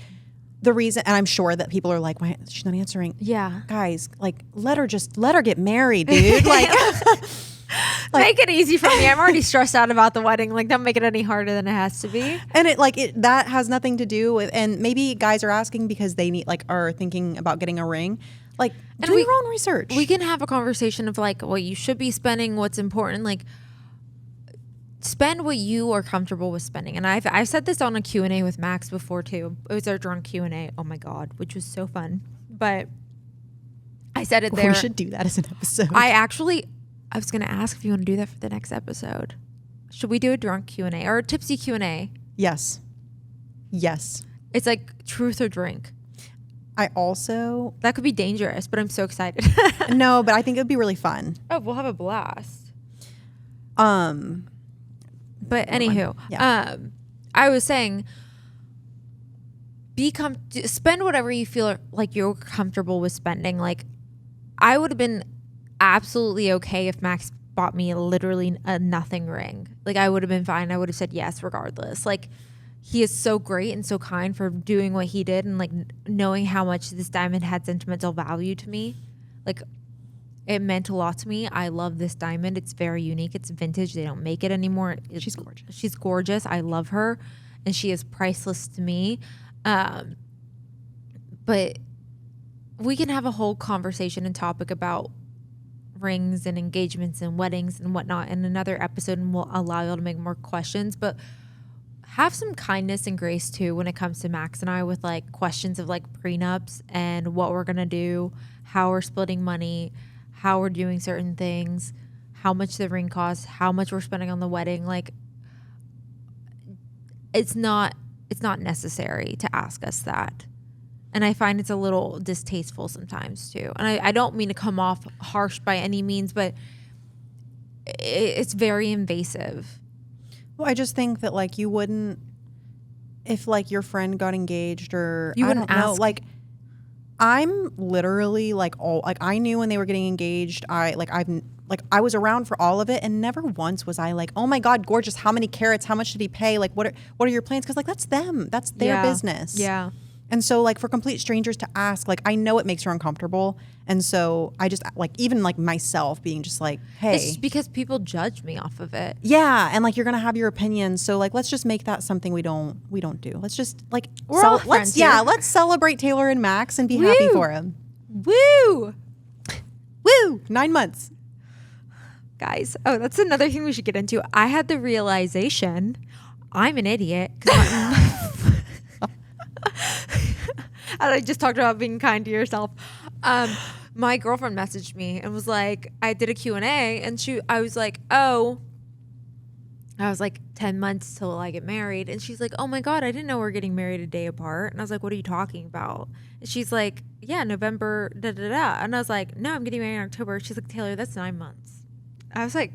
the reason, and I'm sure that people are like, why she's not answering. Yeah. Guys, like let her get married, dude. Like, make it easy for me. I'm already stressed out about the wedding. Like, don't make it any harder than it has to be. and that has nothing to do with, and maybe guys are asking because they need are thinking about getting a ring. Like, do your own research. We can have a conversation of like what you should be spending, what's important. Like, spend what you are comfortable with spending. And I've said this on a Q&A with Max before too. It was our drunk Q&A. Oh my God, which was so fun. But I said it there. We should do that as an episode. I was going to ask if you want to do that for the next episode. Should we do a drunk Q&A or a tipsy Q&A? Yes. It's like truth or drink. That could be dangerous, but I'm so excited. No, but I think it would be really fun. Oh, we'll have a blast. But anywho, I was saying, spend whatever you feel like you're comfortable with spending. Like, I would have been absolutely okay if Max bought me literally a nothing ring. Like, I would have been fine. I would have said yes regardless. Like, he is so great and so kind for doing what he did and like knowing how much this diamond had sentimental value to me. Like, it meant a lot to me. I love this diamond. It's very unique. It's vintage. They don't make it anymore. She's gorgeous. She's gorgeous. I love her, and she is priceless to me. But we can have a whole conversation and topic about rings and engagements and weddings and whatnot in another episode, and we'll allow y'all to make more questions. But have some kindness and grace too when it comes to Max and I with like questions of like prenups and what we're gonna do, how we're splitting money, how we're doing certain things, how much the ring costs, how much we're spending on the wedding. Like, it's not necessary to ask us that. And I find it's a little distasteful sometimes too. And I don't mean to come off harsh by any means, but it's very invasive. Well, I just think that like you wouldn't, if like your friend got engaged or You I wouldn't don't know, ask. like I'm literally like I knew when they were getting engaged. I was around for all of it, and never once was I like, oh my God, gorgeous. How many carats? How much did he pay? Like, what are your plans? Because like that's them. That's their business. Yeah. And so like for complete strangers to ask, like I know it makes her uncomfortable. And so I just like, even like myself being just like, hey. It's just because people judge me off of it. Yeah. And like you're going to have your opinions. So like let's just make that something we don't do. Let's just like, We're all friends here. let's celebrate Taylor and Max and be happy for him. Woo! Woo! 9 months. Guys, oh, that's another thing we should get into. I had the realization I'm an idiot. 'Cause I just talked about being kind to yourself. My girlfriend messaged me and was like, I did a Q&A and I was like, 10 months till I get married. And she's like, oh my God, I didn't know we're getting married a day apart. And I was like, what are you talking about? And she's like, yeah, November, da da da. And I was like, no, I'm getting married in October. She's like, Taylor, that's 9 months. I was like,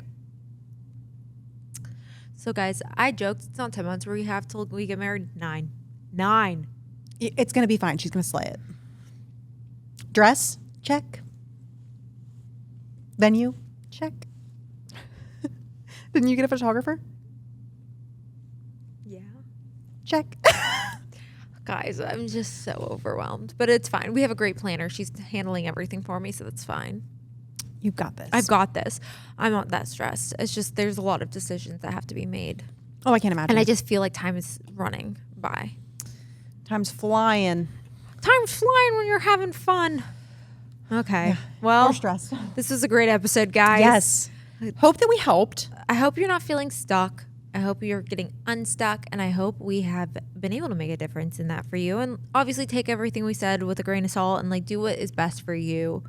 so guys, I joked, it's not 10 months where we have till we get married. 9. It's going to be fine. She's going to slay it. Dress? Check. Venue? Check. Didn't you get a photographer? Yeah. Check. Guys, I'm just so overwhelmed, but it's fine. We have a great planner. She's handling everything for me, so that's fine. You've got this. I've got this. I'm not that stressed. It's just there's a lot of decisions that have to be made. Oh, I can't imagine. And I just feel like time is running by. Time's flying. Time's flying when you're having fun. Okay. Well, Or stressed. this was a great episode, guys. Yes. Hope that we helped. I hope you're not feeling stuck. I hope you're getting unstuck, and I hope we have been able to make a difference in that for you. And obviously take everything we said with a grain of salt and like do what is best for you.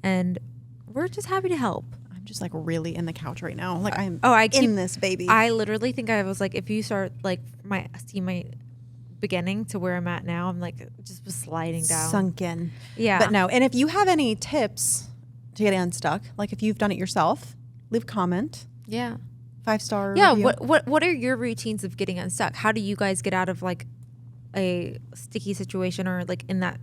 And we're just happy to help. I'm just like really in the couch right now. Like I'm keep in this baby. I literally think I was like, if you start like see my beginning to where I'm at now, I'm like just was sliding down. Sunk in. Yeah. But no. And if you have any tips to get unstuck, like if you've done it yourself, leave a comment. Yeah. 5-star Yeah. review. What are your routines of getting unstuck? How do you guys get out of like a sticky situation or like in that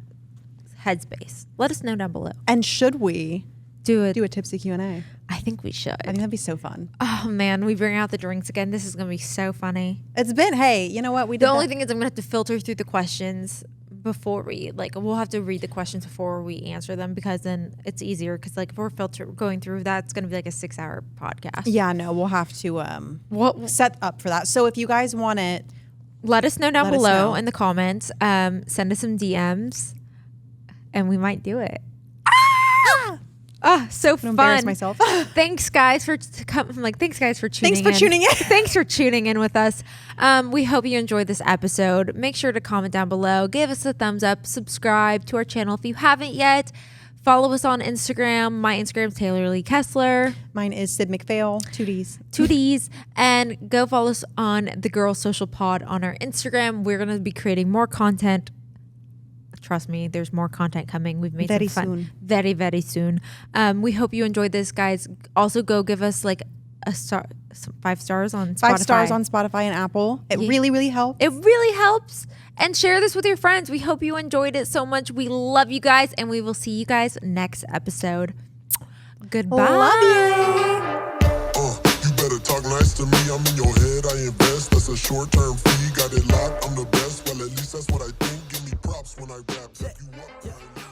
headspace? Let us know down below. And should we Do it. do a tipsy Q&A? I think we should. I think that'd be so fun. Oh man, we bring out the drinks again. This is gonna be so funny. It's been, hey, you know what? We did The only that. thing is I'm gonna have to filter through the questions before we'll have to read the questions before we answer them, because then it's easier, because like if we're going through that's gonna be like a 6-hour podcast. Yeah, no, we'll have to set up for that. So if you guys want it, Let us know down Let us below know. in the comments. Send us some DMs and we might do it. Oh, so I'm gonna embarrass fun. myself. Thanks guys for thanks guys for tuning in. Thanks for tuning in. Thanks for tuning in with us. We hope you enjoyed this episode. Make sure to comment down below. Give us a thumbs up. Subscribe to our channel if you haven't yet. Follow us on Instagram. My Instagram's Taylor Lee Kessler. Mine is Sid McPhail, 2Ds. 2Ds. And go follow us on the Girls Social Pod on our Instagram. We're going to be creating more content. Trust me, there's more content coming. We've made Very some fun, soon. very, very soon. We hope you enjoyed this, guys. Also, go give us like a star, 5 stars on Spotify. 5 stars on Spotify and Apple. It really, really helps. It really helps. And share this with your friends. We hope you enjoyed it so much. We love you guys, and we will see you guys next episode. Goodbye. Love you. You better talk nice to me. I'm in your head. I invest. That's a short-term fee. Got it locked. I'm the best. Well, at least that's what I think. Give me props when I rap. If you want,